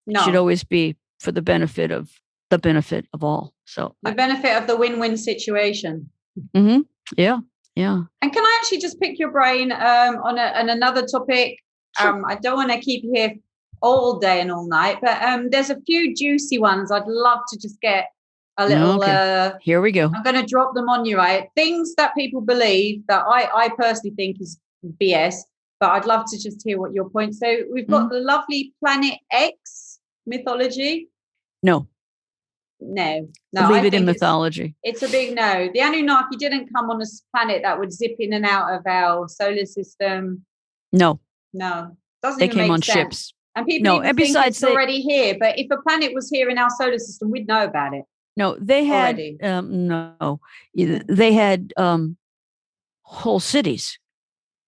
Speaker 2: No. It should always be for the benefit of the benefit of all. So
Speaker 1: the benefit of the win-win situation.
Speaker 2: Mm-hmm. Yeah. Yeah.
Speaker 1: And can I actually just pick your brain on another topic?
Speaker 2: Sure.
Speaker 1: I don't want to keep you here all day and all night, but there's a few juicy ones I'd love to just get a little.
Speaker 2: Okay. Here we go.
Speaker 1: I'm going to drop them on you, right? Things that people believe that I personally think is BS, but I'd love to just hear what your point. So we've got the lovely Planet X mythology.
Speaker 2: No.
Speaker 1: No,
Speaker 2: Leave it in mythology.
Speaker 1: It's a big no. The Anunnaki didn't come on a planet that would zip in and out of our solar system.
Speaker 2: No,
Speaker 1: doesn't
Speaker 2: they
Speaker 1: even
Speaker 2: came
Speaker 1: make
Speaker 2: on
Speaker 1: sense.
Speaker 2: Ships.
Speaker 1: And people even think it's already here. But if a planet was here in our solar system, we'd know about it.
Speaker 2: No, they had they had whole cities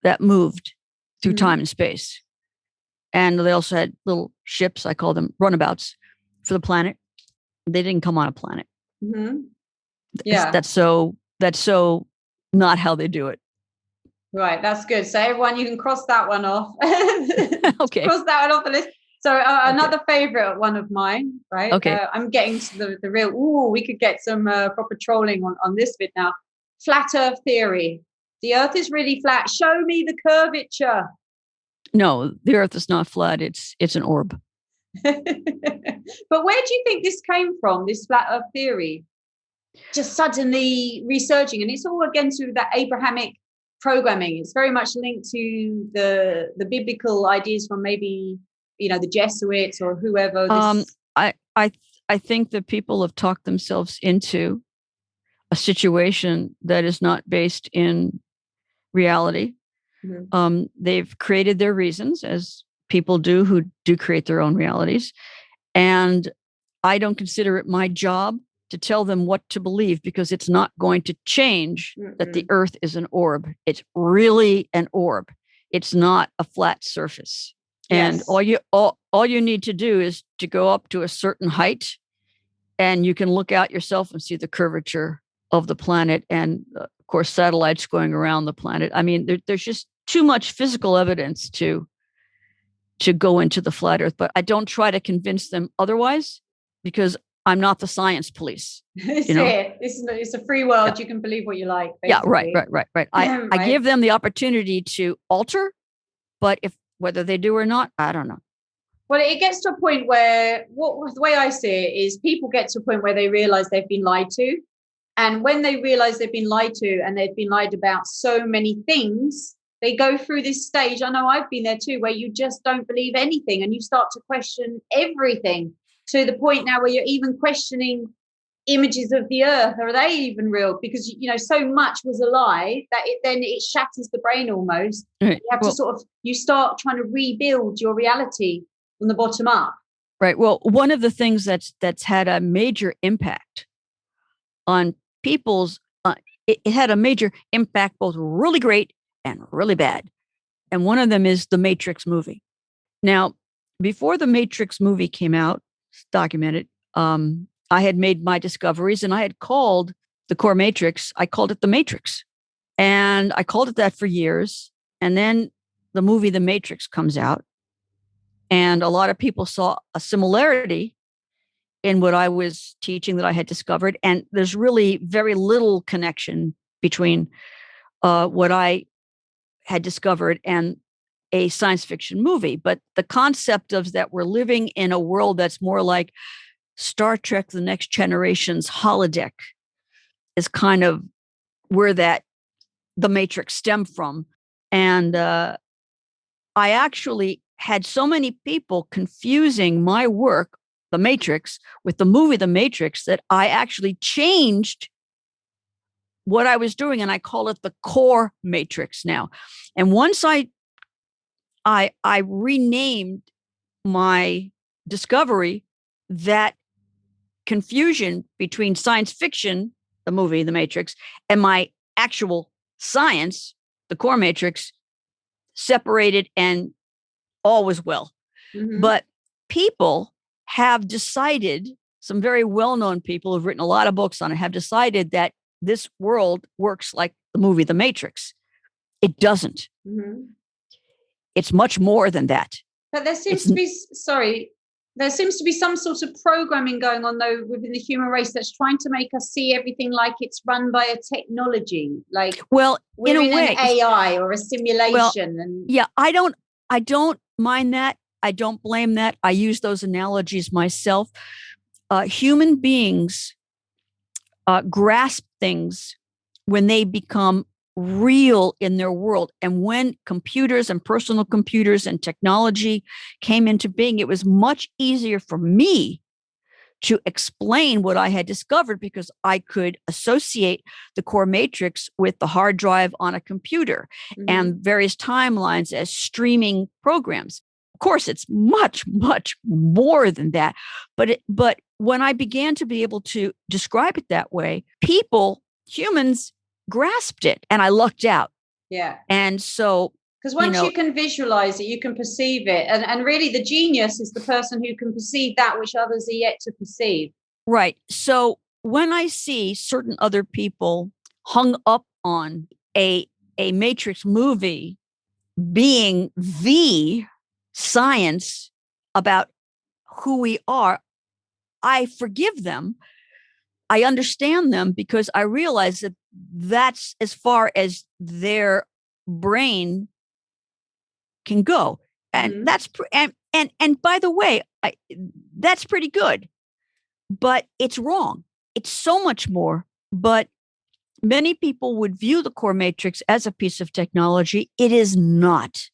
Speaker 2: that moved through time and space, and they also had little ships. I call them runabouts for the planet. They didn't come on a planet.
Speaker 1: Mm-hmm. Yeah,
Speaker 2: that's so not how they do it.
Speaker 1: Right, that's good. So everyone, you can cross that one off.
Speaker 2: Okay,
Speaker 1: cross that one off the list. So another favorite one of mine, right?
Speaker 2: Okay,
Speaker 1: I'm getting to the real. We could get some proper trolling on this bit now. Flat Earth theory. The Earth is really flat. Show me the curvature.
Speaker 2: No, the Earth is not flat. It's an orb.
Speaker 1: But where do you think this came from, this flat Earth theory? Just suddenly resurging, and it's all again to that Abrahamic programming. It's very much linked to the biblical ideas from maybe the Jesuits or whoever.
Speaker 2: I think that people have talked themselves into a situation that is not based in reality. Mm-hmm. They've created their reasons, as people do who do create their own realities. And I don't consider it my job to tell them what to believe, because it's not going to change that the Earth is an orb. It's really an orb. It's not a flat surface. Yes. And all you need to do is to go up to a certain height, and you can look out yourself and see the curvature of the planet, and of course satellites going around the planet. I mean, there's just too much physical evidence to go into the flat Earth, but I don't try to convince them otherwise, because I'm not the science police.
Speaker 1: It's a free world. Yeah. You can believe what you like. Basically.
Speaker 2: Yeah, right. I give them the opportunity to alter, but whether they do or not, I don't know.
Speaker 1: Well, it gets to a point where the way I see it is people get to a point where they realize they've been lied to. And when they realize they've been lied to and they've been lied about so many things, they go through this stage. I know I've been there too, where you just don't believe anything and you start to question everything, to the point now where you're even questioning images of the Earth. Are they even real? Because, so much was a lie that it shatters the brain almost. Right. You have to you start trying to rebuild your reality from the bottom up.
Speaker 2: Right. Well, one of the things that's had a major impact on people's, it had a major impact, both really great and really bad. And one of them is the Matrix movie. Now, before the Matrix movie came out, documented, I had made my discoveries, and I had called the core matrix, I called it the Matrix. And I called it that for years. And then the movie The Matrix comes out, and a lot of people saw a similarity in what I was teaching that I had discovered. And there's really very little connection between what I had discovered and a science fiction movie. But the concept of that we're living in a world that's more like Star Trek, The Next Generation's holodeck, is kind of where the Matrix stemmed from. And I actually had so many people confusing my work, The Matrix, with the movie The Matrix, that I actually changed what I was doing, and I call it the core matrix now. And once I renamed my discovery, that confusion between science fiction, the movie The Matrix, and my actual science, the core matrix, separated, and all was well. Mm-hmm. But people have decided, some very well-known people who've written a lot of books on it, have decided that this world works like the movie The Matrix. It doesn't. Mm-hmm. It's much more than that.
Speaker 1: But there seems to be, sorry, There seems to be some sort of programming going on, though, within the human race that's trying to make us see everything like it's run by a technology. Like,
Speaker 2: well,
Speaker 1: we're in
Speaker 2: way,
Speaker 1: an AI or a simulation.
Speaker 2: Well,
Speaker 1: and
Speaker 2: yeah, I don't mind that. I don't blame that. I use those analogies myself. Human beings grasp things when they become real in their world. And when computers and personal computers and technology came into being, it was much easier for me to explain what I had discovered because I could associate the core matrix with the hard drive on a computer and various timelines as streaming programs. Of course, it's much, much more than that. But when I began to be able to describe it that way, humans grasped it, and I lucked out.
Speaker 1: Yeah.
Speaker 2: And so,
Speaker 1: because once you can visualize it, you can perceive it. And really the genius is the person who can perceive that which others are yet to perceive.
Speaker 2: Right. So when I see certain other people hung up on a Matrix movie being the science about who we are, I forgive them. I understand them because I realize that that's as far as their brain can go. And that's and by the way, that's pretty good. But it's wrong. It's so much more. But many people would view the core matrix as a piece of technology. It is not.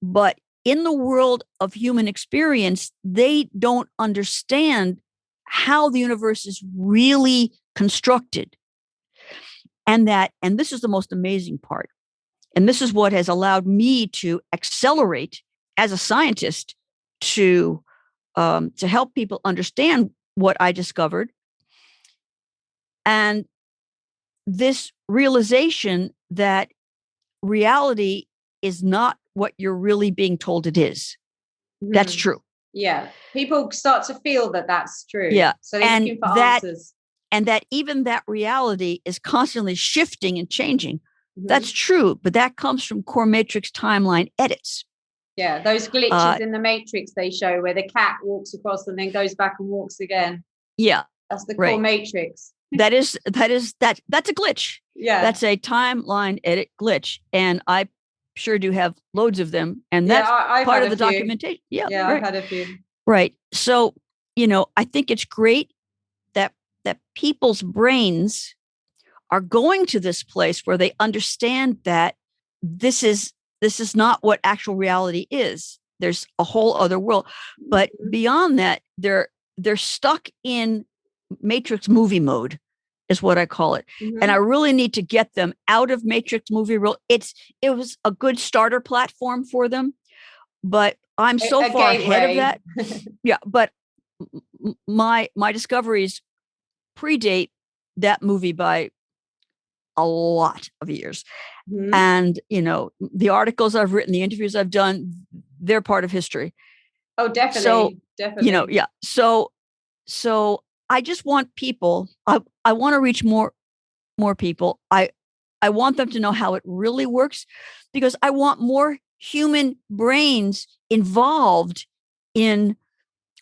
Speaker 2: But in the world of human experience, they don't understand how the universe is really constructed. And this is the most amazing part. And this is what has allowed me to accelerate as a scientist to help people understand what I discovered. And this realization that reality is not what you're really being told it is. That's true.
Speaker 1: Yeah. People start to feel that that's true.
Speaker 2: Yeah.
Speaker 1: So they're looking for answers.
Speaker 2: And that even that reality is constantly shifting and changing. That's true. But that comes from core matrix timeline edits.
Speaker 1: Yeah. Those glitches in the matrix they show where the cat walks across and then goes back and walks again.
Speaker 2: Yeah.
Speaker 1: That's the core matrix.
Speaker 2: That's a glitch.
Speaker 1: Yeah.
Speaker 2: That's a timeline edit glitch. And I sure do have loads of them. And that's part of the documentation. Yeah.
Speaker 1: I've had a few.
Speaker 2: Right. So, I think it's great that people's brains are going to this place where they understand that this is not what actual reality is. There's a whole other world. But beyond that, they're stuck in Matrix movie mode, is what I call it. And I really need to get them out of Matrix movie role. It was a good starter platform for them, but I'm so far ahead of that. Yeah, but my discoveries predate that movie by a lot of years. And, the articles I've written, the interviews I've done, they're part of history.
Speaker 1: Oh, definitely.
Speaker 2: So,
Speaker 1: definitely.
Speaker 2: yeah. So I just want people, I want to reach more people. I want them to know how it really works because I want more human brains involved in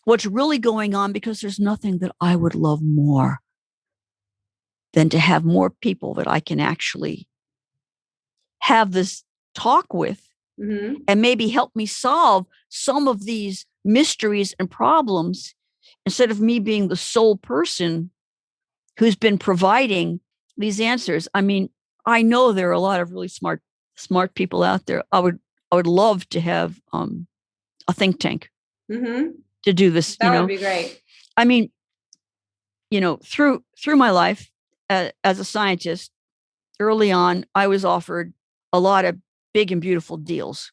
Speaker 2: what's really going on, because there's nothing that I would love more than to have more people that I can actually have this talk with and maybe help me solve some of these mysteries and problems instead of me being the sole person who's been providing these answers. I mean, I know there are a lot of really smart people out there. I would love to have a think tank to do this.
Speaker 1: That would be great.
Speaker 2: I mean, through my life as a scientist, early on, I was offered a lot of big and beautiful deals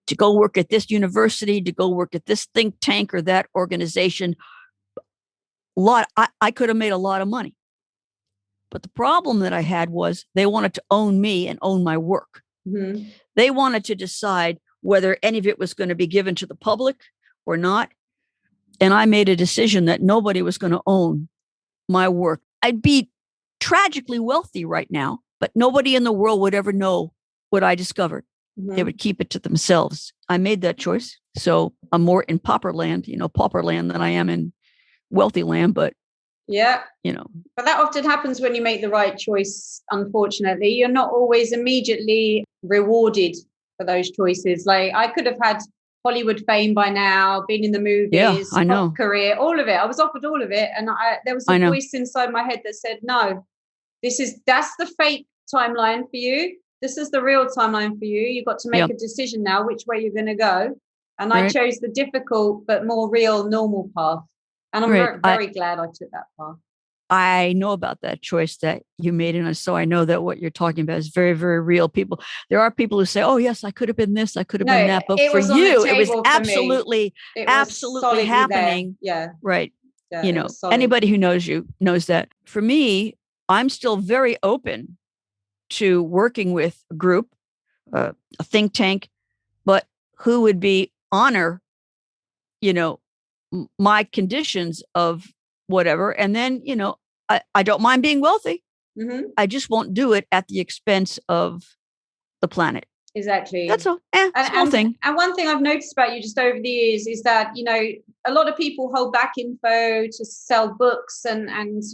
Speaker 2: to go work at this university, to go work at this think tank or that organization. I could have made a lot of money. But the problem that I had was they wanted to own me and own my work. They wanted to decide whether any of it was going to be given to the public or not. And I made a decision that nobody was going to own my work. I'd be tragically wealthy right now, but nobody in the world would ever know what I discovered. They would keep it to themselves. I made that choice. So I'm more in pauper land than I am in wealthy land. But
Speaker 1: yeah, but that often happens when you make the right choice. Unfortunately, you're not always immediately rewarded for those choices. Like, I could have had Hollywood fame by now, been in the movies,
Speaker 2: I know.
Speaker 1: top career, all of it. I was offered all of it, and there was a voice inside my head that said, "No, that's the fake timeline for you. This is the real timeline for you. You've got to make a decision now which way you're going to go." And I chose the difficult but more real, normal path. And I'm very, very glad I took that path.
Speaker 2: I know about that choice that you made. And so I know that what you're talking about is very, very real. There are people who say, oh, yes, I could have been this, I could have been that. But for you, it was absolutely happening.
Speaker 1: There. Yeah.
Speaker 2: Right. Yeah, anybody who knows you knows that. For me, I'm still very open to working with a group, a think tank, but who would honor, my conditions of whatever. And then, I don't mind being wealthy.
Speaker 1: Mm-hmm.
Speaker 2: I just won't do it at the expense of the planet.
Speaker 1: Exactly.
Speaker 2: That's all. Small thing.
Speaker 1: And one thing I've noticed about you just over the years is that, a lot of people hold back info to sell books and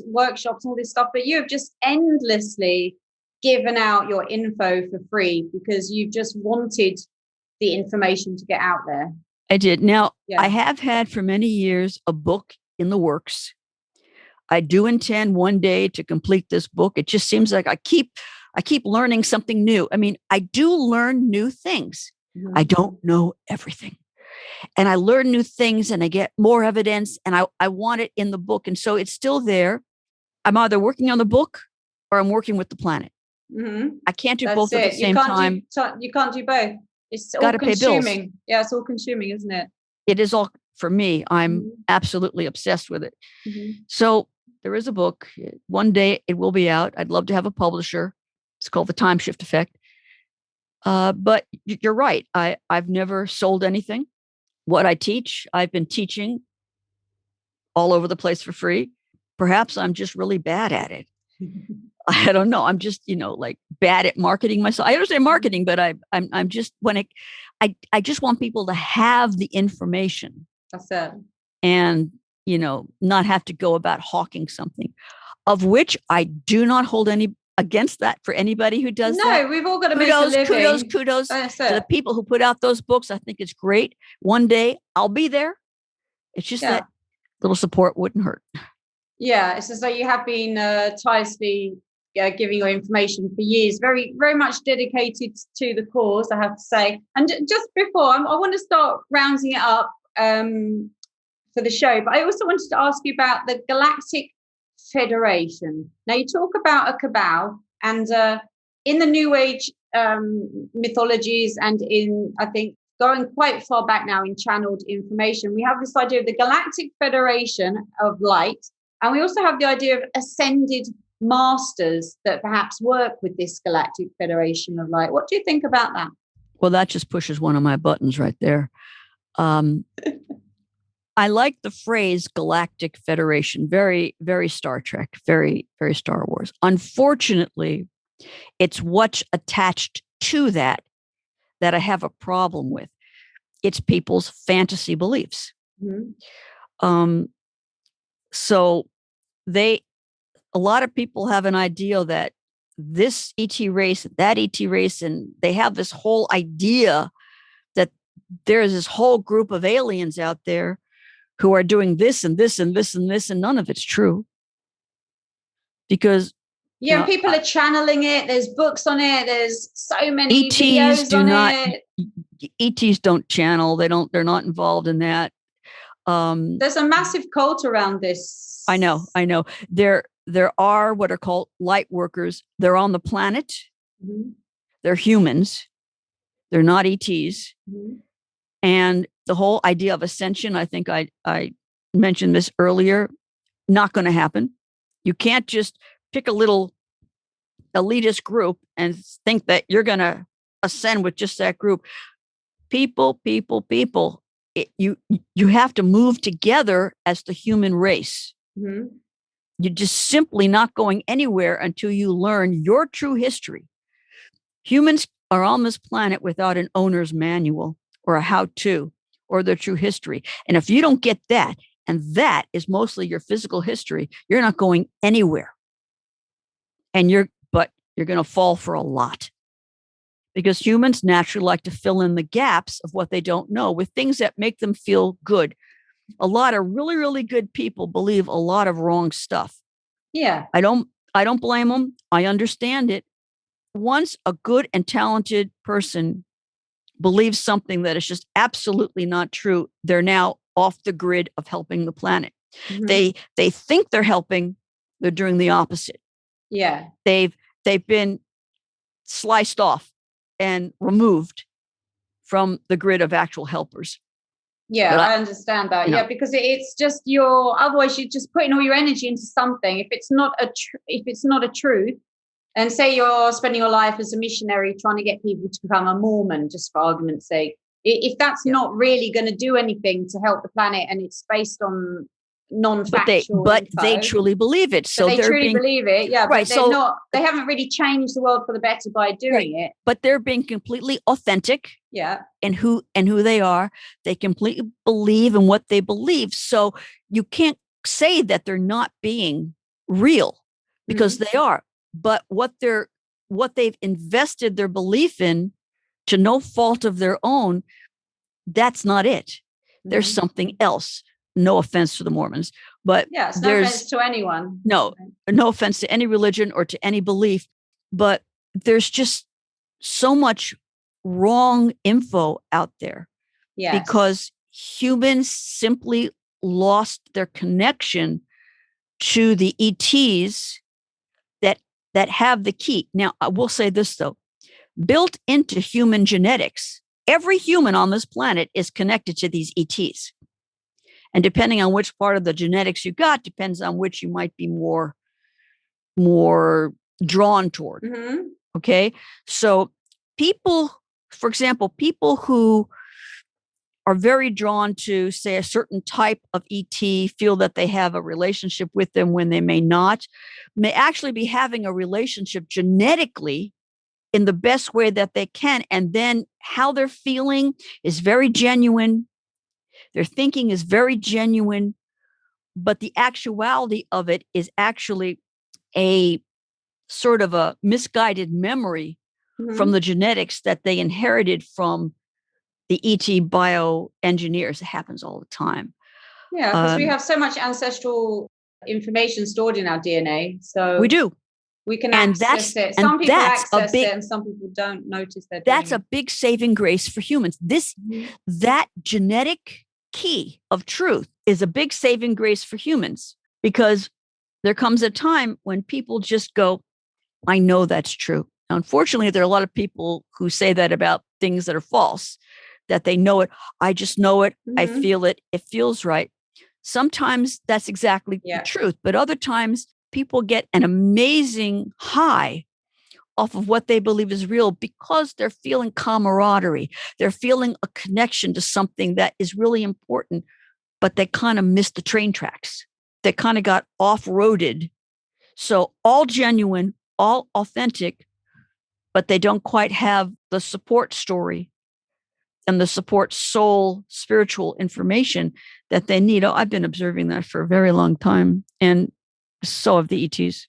Speaker 1: workshops and all this stuff, but you have just endlessly given out your info for free because you just wanted the information to get out there.
Speaker 2: I did. Now, I have had for many years a book in the works. I do intend one day to complete this book. It just seems like I keep learning something new. I mean, I do learn new things. Mm-hmm. I don't know everything. And I learn new things and I get more evidence and I want it in the book. And so it's still there. I'm either working on the book or I'm working with the planet.
Speaker 1: Mm-hmm.
Speaker 2: I can't do both at the same time.
Speaker 1: You can't do both. It's all consuming. Yeah, it's all consuming, isn't it?
Speaker 2: It is all for me. I'm absolutely obsessed with it. Mm-hmm. So there is a book. One day it will be out. I'd love to have a publisher. It's called The Time Shift Effect. But you're right. I've never sold anything. What I teach, I've been teaching all over the place for free. Perhaps I'm just really bad at it. I don't know. I'm just, like bad at marketing myself. I understand marketing, but I'm just I just want people to have the information.
Speaker 1: That's it.
Speaker 2: And, not have to go about hawking something, of which I do not hold any against that for anybody who does that.
Speaker 1: No, we've all got to make a living.
Speaker 2: Kudos to the people who put out those books. I think it's great. One day I'll be there. It's just that little support wouldn't hurt.
Speaker 1: Yeah, it's as though you have been tirelessly giving your information for years, very, very much dedicated to the cause, I have to say. And just before, I want to start rounding it up for the show, but I also wanted to ask you about the Galactic Federation. Now, you talk about a cabal, and in the New Age mythologies and in, I think, going quite far back now in channeled information, we have this idea of the Galactic Federation of Light, and we also have the idea of ascended masters that perhaps work with this Galactic Federation of Light. What do you think about that?
Speaker 2: Well, that just pushes one of my buttons right there. I like the phrase Galactic Federation, very, very Star Trek, very, very Star Wars. Unfortunately, it's what's attached to that I have a problem with. It's people's fantasy beliefs. Mm-hmm. So a lot of people have an idea that this ET race, that ET race, and they have this whole idea that there is this whole group of aliens out there who are doing this and this and this and this, and none of it's true. Because
Speaker 1: and people are channeling it. There's books on it. There's so many videos on it.
Speaker 2: ETs don't channel. They're not involved in that.
Speaker 1: There's a massive cult around this.
Speaker 2: I know. There are what are called light workers. They're on the planet. Mm-hmm. They're humans. They're not ETs. Mm-hmm. And the whole idea of ascension, I think I mentioned this earlier, not going to happen. You can't just pick a little elitist group and think that you're going to ascend with just that group. People. You have to move together as the human race. Mm-hmm. You're just simply not going anywhere until you learn your true history. Humans are on this planet without an owner's manual or a how-to. or their true history. And if you don't get that, and that is mostly your physical history, you're not going anywhere. And you're going to fall for a lot, because humans naturally like to fill in the gaps of what they don't know with things that make them feel good. A lot of really, really good people believe a lot of wrong stuff.
Speaker 1: Yeah.
Speaker 2: I don't blame them. I understand it. Once a good and talented person believes something that is just absolutely not true, they're now off the grid of helping the planet. Mm-hmm. They think they're helping, they're doing the opposite.
Speaker 1: Yeah.
Speaker 2: They've been sliced off and removed from the grid of actual helpers.
Speaker 1: Yeah, I understand that. Yeah, because it's just otherwise you're just putting all your energy into something. If it's not a truth, and say you're spending your life as a missionary trying to get people to become a Mormon, just for argument's sake, if that's not really going to do anything to help the planet, and it's based on non-factual
Speaker 2: but they truly believe it. So
Speaker 1: they truly believe it. Yeah,
Speaker 2: right,
Speaker 1: but they haven't really changed the world for the better by doing it.
Speaker 2: But they're being completely authentic.
Speaker 1: Yeah.
Speaker 2: And who they are. They completely believe in what they believe. So you can't say that they're not being real, because they are. But what they've invested their belief in, to no fault of their own, that's not it. There's something else. No offense to the Mormons, but
Speaker 1: no offense to anyone.
Speaker 2: No offense to any religion or to any belief, but there's just so much wrong info out there. Yes. Because humans simply lost their connection to the ETs that have the key. Now, I will say this though, built into human genetics, every human on this planet is connected to these ETs. And depending on which part of the genetics you got, depends on which you might be more drawn toward. Mm-hmm. Okay. So people, for example, people who are very drawn to, say, a certain type of ET, feel that they have a relationship with them when they may not, may actually be having a relationship genetically in the best way that they can. And then how they're feeling is very genuine. Their thinking is very genuine, but the actuality of it is actually a sort of a misguided memory from the genetics that they inherited from the ET bioengineers. It happens all the time.
Speaker 1: Yeah, because we have so much ancestral information stored in our DNA. So
Speaker 2: we do.
Speaker 1: We can access it. Some people access it and some people don't notice that.
Speaker 2: That's a big saving grace for humans. That genetic key of truth is a big saving grace for humans, because there comes a time when people just go, I know that's true. Now, unfortunately, there are a lot of people who say that about things that are false, that they know it. I just know it. I feel it. It feels right. Sometimes that's exactly the truth. But other times people get an amazing high off of what they believe is real, because they're feeling camaraderie. They're feeling a connection to something that is really important, but they kind of missed the train tracks. They kind of got off-roaded. So all genuine, all authentic, but they don't quite have the support story and the support soul spiritual information that they need. Oh, I've been observing that for a very long time. And so have the ETs.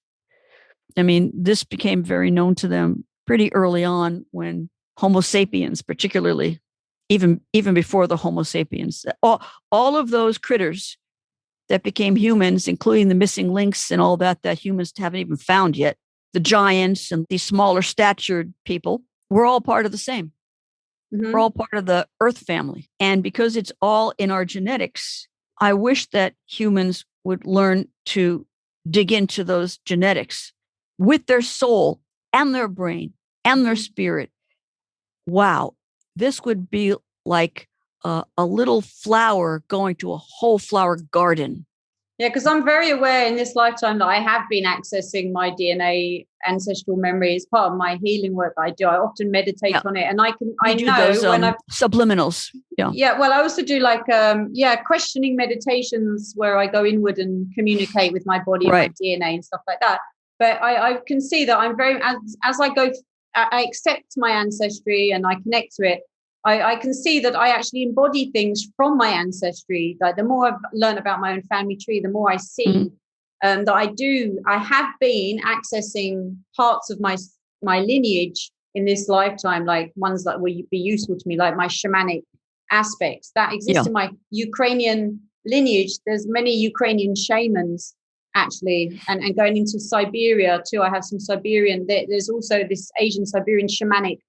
Speaker 2: I mean, this became very known to them pretty early on, when Homo sapiens, particularly, even before the Homo sapiens, all of those critters that became humans, including the missing links and all that humans haven't even found yet, the giants and these smaller statured people, we're all part of the same. We're all part of the Earth family. And because it's all in our genetics, I wish that humans would learn to dig into those genetics with their soul and their brain and their spirit. Wow, this would be like a little flower going to a whole flower garden.
Speaker 1: Yeah, because I'm very aware in this lifetime that I have been accessing my DNA ancestral memory as part of my healing work that I do. I often meditate on it, and I know those,
Speaker 2: when I've subliminals. Yeah.
Speaker 1: Yeah. Well, I also do questioning meditations where I go inward and communicate with my body and my DNA and stuff like that. But I can see that I'm very, as I go, I accept my ancestry and I connect to it. I can see that I actually embody things from my ancestry. Like the more I've learned about my own family tree, the more I see that I have been accessing parts of my lineage in this lifetime, like ones that will be useful to me, like my shamanic aspects that exist in my Ukrainian lineage. There's many Ukrainian shamans actually, and going into Siberia too. I have some Siberian, there's also this Asian Siberian shamanic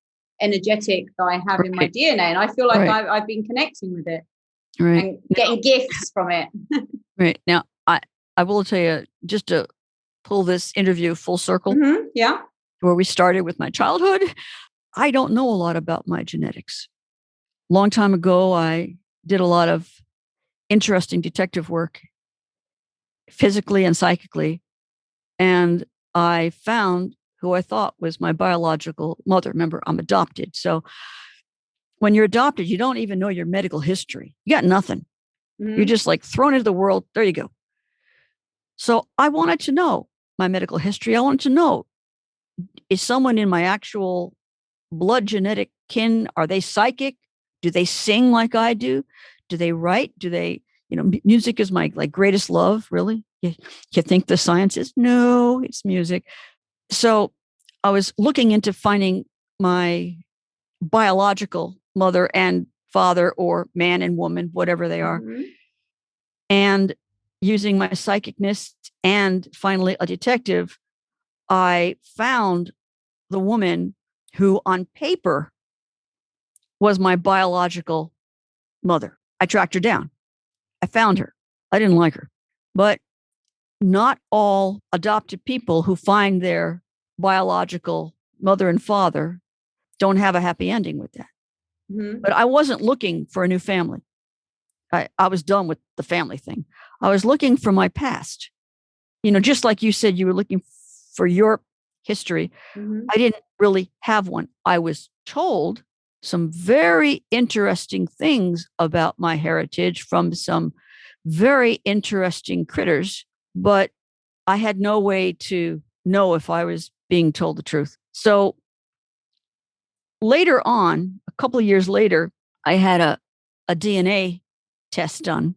Speaker 1: energetic that I have in my DNA, and I feel like I've been connecting with it and getting gifts from it.
Speaker 2: Right. Now, I will tell you, just to pull this interview full circle, where we started with my childhood, I don't know a lot about my genetics. Long time ago, I did a lot of interesting detective work, physically and psychically, and I found who I thought was my biological mother. Remember, I'm adopted. So when you're adopted, you don't even know your medical history. You got nothing. You're just like thrown into the world. There you go. So I wanted to know my medical history. I wanted to know, is someone in my actual blood genetic kin? Are they psychic? Do they sing like I do? Do they write? Do they, music is my greatest love, really? You think the science is? No, it's music. So I was looking into finding my biological mother and father, or man and woman, whatever they are. And using my psychicness and finally a detective, I found the woman who on paper was my biological mother. I tracked her down. I found her. I didn't like her. But not all adopted people who find their biological mother and father don't have a happy ending with that. But I wasn't looking for a new family. I was done with the family thing. I was looking for my past. Just like you said, you were looking for your history. I didn't really have one. I was told some very interesting things about my heritage from some very interesting critters, but I had no way to know if I was being told the truth. So later on, a couple of years later, I had a DNA test done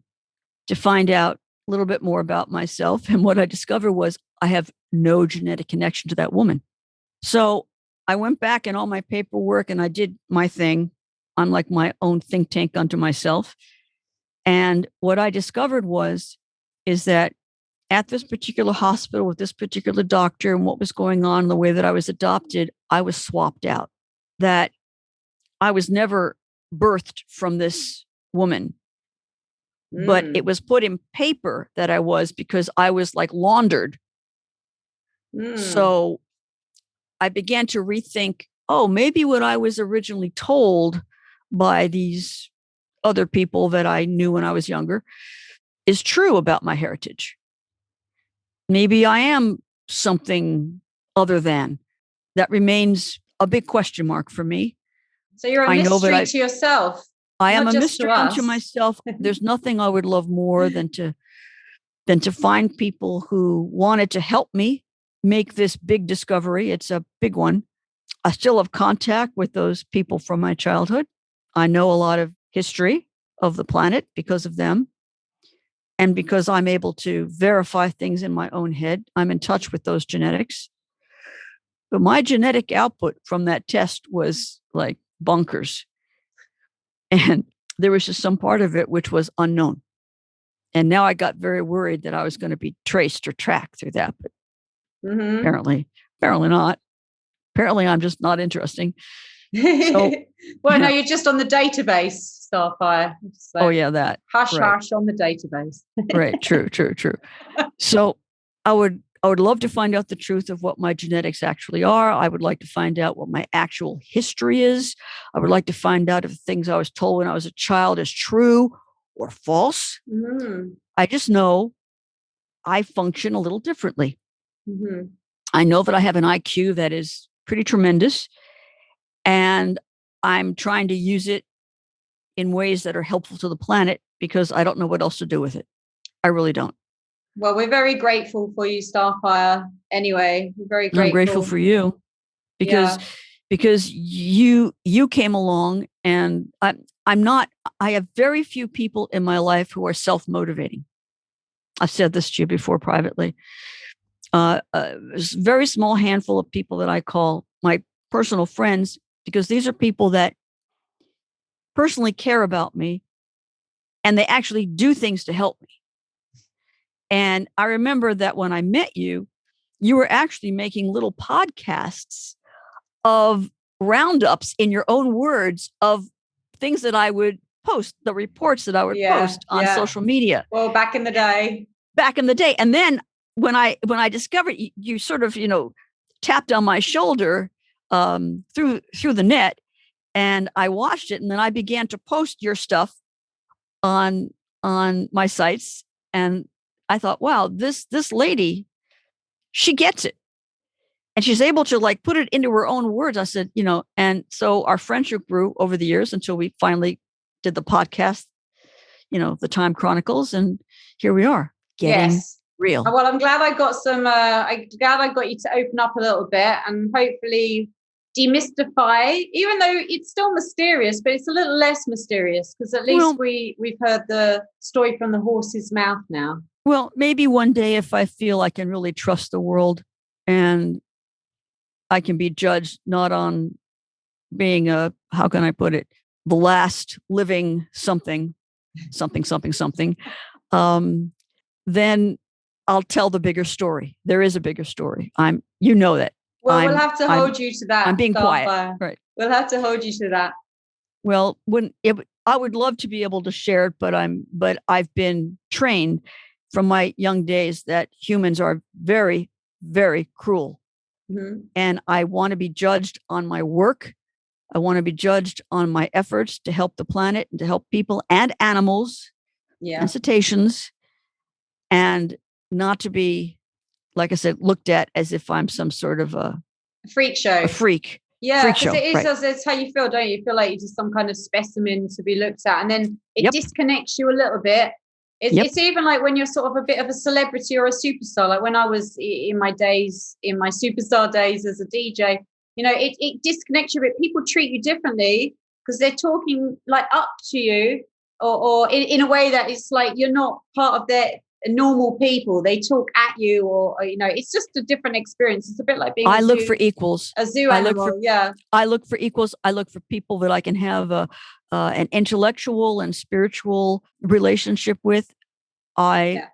Speaker 2: to find out a little bit more about myself. And what I discovered was I have no genetic connection to that woman. So I went back in all my paperwork and I did my thing. I'm like my own think tank unto myself. And what I discovered is that at this particular hospital with this particular doctor and what was going on, the way that I was adopted, I was swapped out. That I was never birthed from this woman, but it was put in paper that I was, because I was like laundered. So I began to rethink, maybe what I was originally told by these other people that I knew when I was younger is true about my heritage. Maybe I am something other than. That remains a big question mark for me.
Speaker 1: So you're a mystery to yourself.
Speaker 2: I am a mystery unto myself. There's nothing I would love more than to find people who wanted to help me make this big discovery. It's a big one. I still have contact with those people from my childhood. I know a lot of history of the planet because of them. And because I'm able to verify things in my own head, I'm in touch with those genetics. But my genetic output from that test was like bonkers. And there was just some part of it which was unknown. And now I got very worried that I was going to be traced or tracked through that. But apparently not. Apparently I'm just not interesting.
Speaker 1: So, no, you're just on the database, Starfire. Like,
Speaker 2: that.
Speaker 1: Hush on the database.
Speaker 2: Right. True. So I would love to find out the truth of what my genetics actually are. I would like to find out what my actual history is. I would like to find out if the things I was told when I was a child is true or false. I just know I function a little differently. I know that I have an IQ that is pretty tremendous, and I'm trying to use it in ways that are helpful to the planet because I don't know what else to do with it. I really don't.
Speaker 1: Well, we're very grateful for you, Starfire. Anyway, we're very grateful.
Speaker 2: I'm grateful for you because because you came along, and I have very few people in my life who are self-motivating. I've said this to you before privately. A very small handful of people that I call my personal friends, because these are people that personally care about me and they actually do things to help me. And I remember that when I met you, you were actually making little podcasts of roundups, in your own words, of things that I would post, the reports that I would post on social media.
Speaker 1: Well, back in the day.
Speaker 2: And then when I discovered you sort of, tapped on my shoulder through the net, and I watched it, and then I began to post your stuff on my sites, and I thought, wow, this lady, she gets it. And she's able to like put it into her own words. I said, and so our friendship grew over the years until we finally did the podcast, the Time Chronicles, and here we are getting real.
Speaker 1: Well, I'm glad I got I got you to open up a little bit and hopefully demystify, even though it's still mysterious, but it's a little less mysterious because at least we've heard the story from the horse's mouth now.
Speaker 2: Well, maybe one day if I feel I can really trust the world and I can be judged not on being how can I put it, the last living something, then I'll tell the bigger story. There is a bigger story. That.
Speaker 1: Well, we'll have to hold you to that.
Speaker 2: I'm being quiet. Right.
Speaker 1: We'll have to hold you to that.
Speaker 2: Well, I would love to be able to share it, but I've been trained from my young days that humans are very, very cruel. Mm-hmm. And I want to be judged on my work. I want to be judged on my efforts to help the planet and to help people and animals and cetaceans, and not to be, like I said, looked at as if I'm some sort of a
Speaker 1: freak show.
Speaker 2: A freak.
Speaker 1: Yeah, because it is, it's how you feel, don't you? You feel like you're just some kind of specimen to be looked at. And then it disconnects you a little bit. It's even like when you're sort of a bit of a celebrity or a superstar. Like when I was in my superstar days as a DJ, it disconnects you a bit. People treat you differently because they're talking like up to you or in a way that it's like you're not part of their normal people. They talk at you or it's just a different experience. It's a bit like being
Speaker 2: look for equals.
Speaker 1: A zoo animal,
Speaker 2: I look for equals. I look for people that I can have an intellectual and spiritual relationship with. I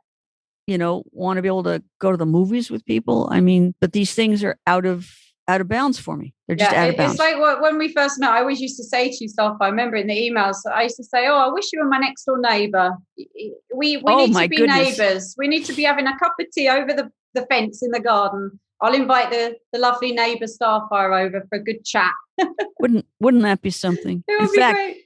Speaker 2: want to be able to go to the movies with people. I mean, but these things are out of bounds for me. They're just out of bounds.
Speaker 1: It's like when we first met, I always used to say to you, Starfire, I remember in the emails, I used to say, I wish you were my next door neighbor. We need to be neighbors. We need to be having a cup of tea over the fence in the garden. I'll invite the lovely neighbor Starfire over for a good chat.
Speaker 2: Wouldn't that be something?
Speaker 1: It would be great.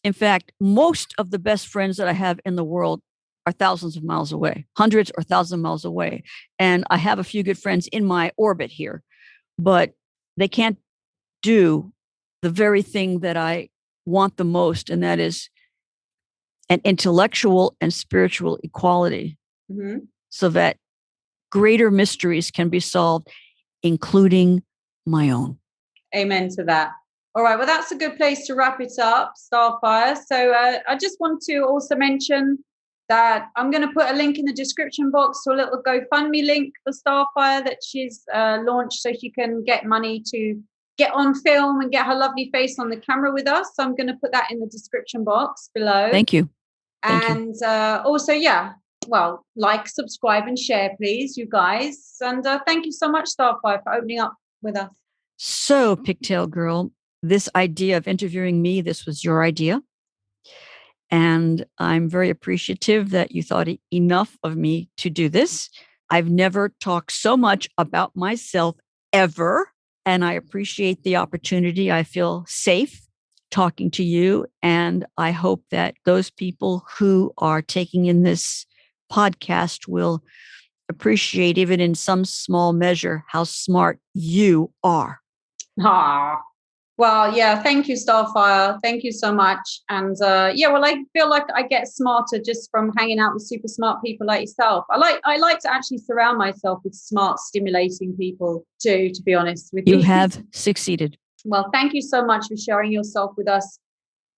Speaker 2: In fact, most of the best friends that I have in the world are thousands of miles away, hundreds or thousands of miles away. And I have a few good friends in my orbit here, but they can't do the very thing that I want the most. And that is an intellectual and spiritual equality, so that greater mysteries can be solved, including my own.
Speaker 1: Amen to that. All right. Well, that's a good place to wrap it up, Starfire. So I just want to also mention that I'm going to put a link in the description box to a little GoFundMe link for Starfire that she's launched so she can get money to get on film and get her lovely face on the camera with us. So I'm going to put that in the description box below.
Speaker 2: Thank you.
Speaker 1: Also, like, subscribe and share, please, you guys. And thank you so much, Starfire, for opening up with us.
Speaker 2: So, Pigtail Gurl, this idea of interviewing me, this was your idea. And I'm very appreciative that you thought enough of me to do this. I've never talked so much about myself ever, and I appreciate the opportunity. I feel safe talking to you, and I hope that those people who are taking in this podcast will appreciate, even in some small measure, how smart you are.
Speaker 1: Well, thank you, Starfire. Thank you so much. And I feel like I get smarter just from hanging out with super smart people like yourself. I like to actually surround myself with smart, stimulating people too, to be honest with you.
Speaker 2: You have succeeded.
Speaker 1: Well, thank you so much for sharing yourself with us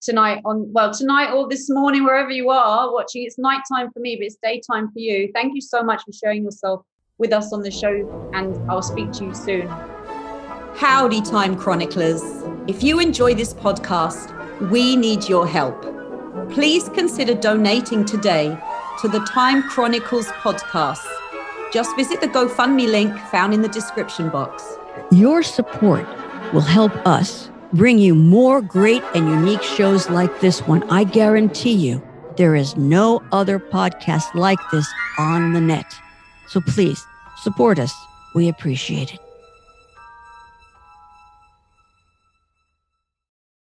Speaker 1: tonight tonight or this morning, wherever you are watching. It's nighttime for me, but it's daytime for you. Thank you so much for sharing yourself with us on the show, and I'll speak to you soon. Howdy, Time Chroniclers. If you enjoy this podcast, we need your help. Please consider donating today to the Time Chronicles podcast. Just visit the GoFundMe link found in the description box.
Speaker 2: Your support will help us bring you more great and unique shows like this one. I guarantee you there is no other podcast like this on the net. So please support us. We appreciate it.